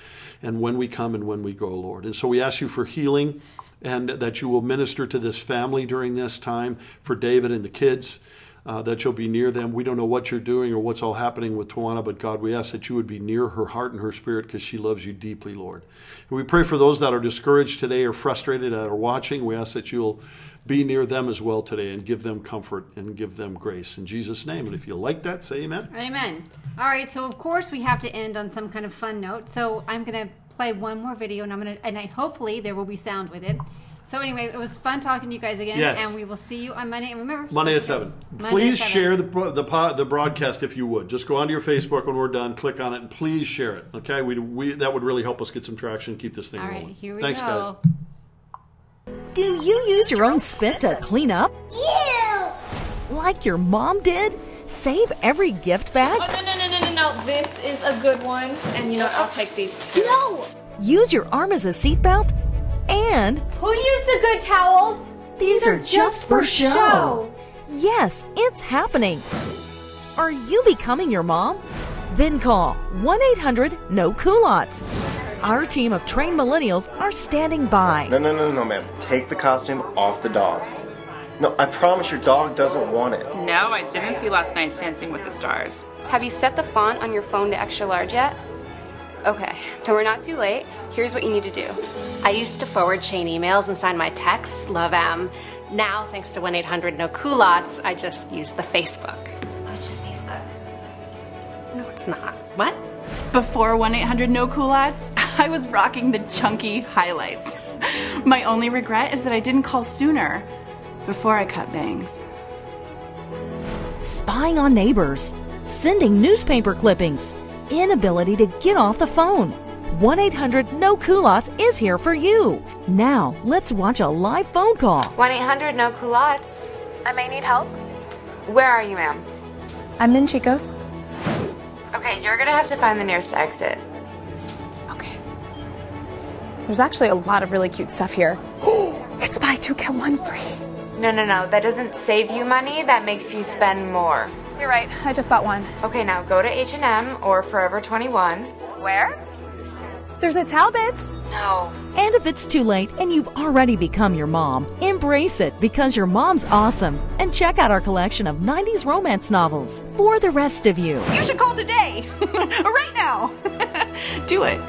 and when we come and when we go, Lord. And so we ask you for healing and that you will minister to this family during this time, for David and the kids, that you'll be near them. We don't know what you're doing or what's all happening with Tawana, but God, we ask that you would be near her heart and her spirit because she loves you deeply, Lord. And we pray for those that are discouraged today or frustrated that are watching. We ask that you'll be near them as well today and give them comfort and give them grace. In Jesus' name. And if you like that, say amen. Amen. All right, so of course we have to end on some kind of fun note. So I'm going to play one more video, and hopefully there will be sound with it. So anyway, it was fun talking to you guys again, Yes. and we will see you on Monday. And remember, Monday at 7. Please share the broadcast if you would. Just go onto your Facebook when we're done, click on it, and please share it. Okay, we that would really help us get some traction, keep this thing All rolling. right, here we Thanks, go. guys. Do you use your own spit to clean up? Ew! Like your mom did? Save every gift bag? Oh, no. This is a good one. And you know, I'll take these too. No! Use your arm as a seatbelt? And Who used the good towels? these are just for show. Yes, it's happening. Are you becoming your mom? Then call 1-800-NO-CULOTS. Our team of trained millennials are standing by. No, ma'am. Take the costume off the dog. No, I promise your dog doesn't want it. No, I didn't see last night's Dancing with the Stars. Have you set the font on your phone to extra large yet? Okay, so we're not too late. Here's what you need to do. I used to forward chain emails and sign my texts, love em. Now, thanks to 1-800-NO-CULOTS, I just use the Facebook. Oh, it's just Facebook. No, it's not. What? Before 1-800-NO-CULOTS, I was rocking the chunky highlights. My only regret is that I didn't call sooner, before I cut bangs. Spying on neighbors, sending newspaper clippings, inability to get off the phone. 1-800-NO-CULOTS is here for you. Now, let's watch a live phone call. 1-800-NO-CULOTS. I may need help. Where are you, ma'am? I'm in Chico's. Okay, you're gonna have to find the nearest exit. Okay. There's actually a lot of really cute stuff here. It's buy two, get one free. No. That doesn't save you money. That makes you spend more. You're right. I just bought one. Okay, now go to H&M or Forever 21. Where? There's a Talbot's. No. And if it's too late and you've already become your mom, embrace it because your mom's awesome. And check out our collection of 90s romance novels for the rest of you. You should call today! Right now! Do it.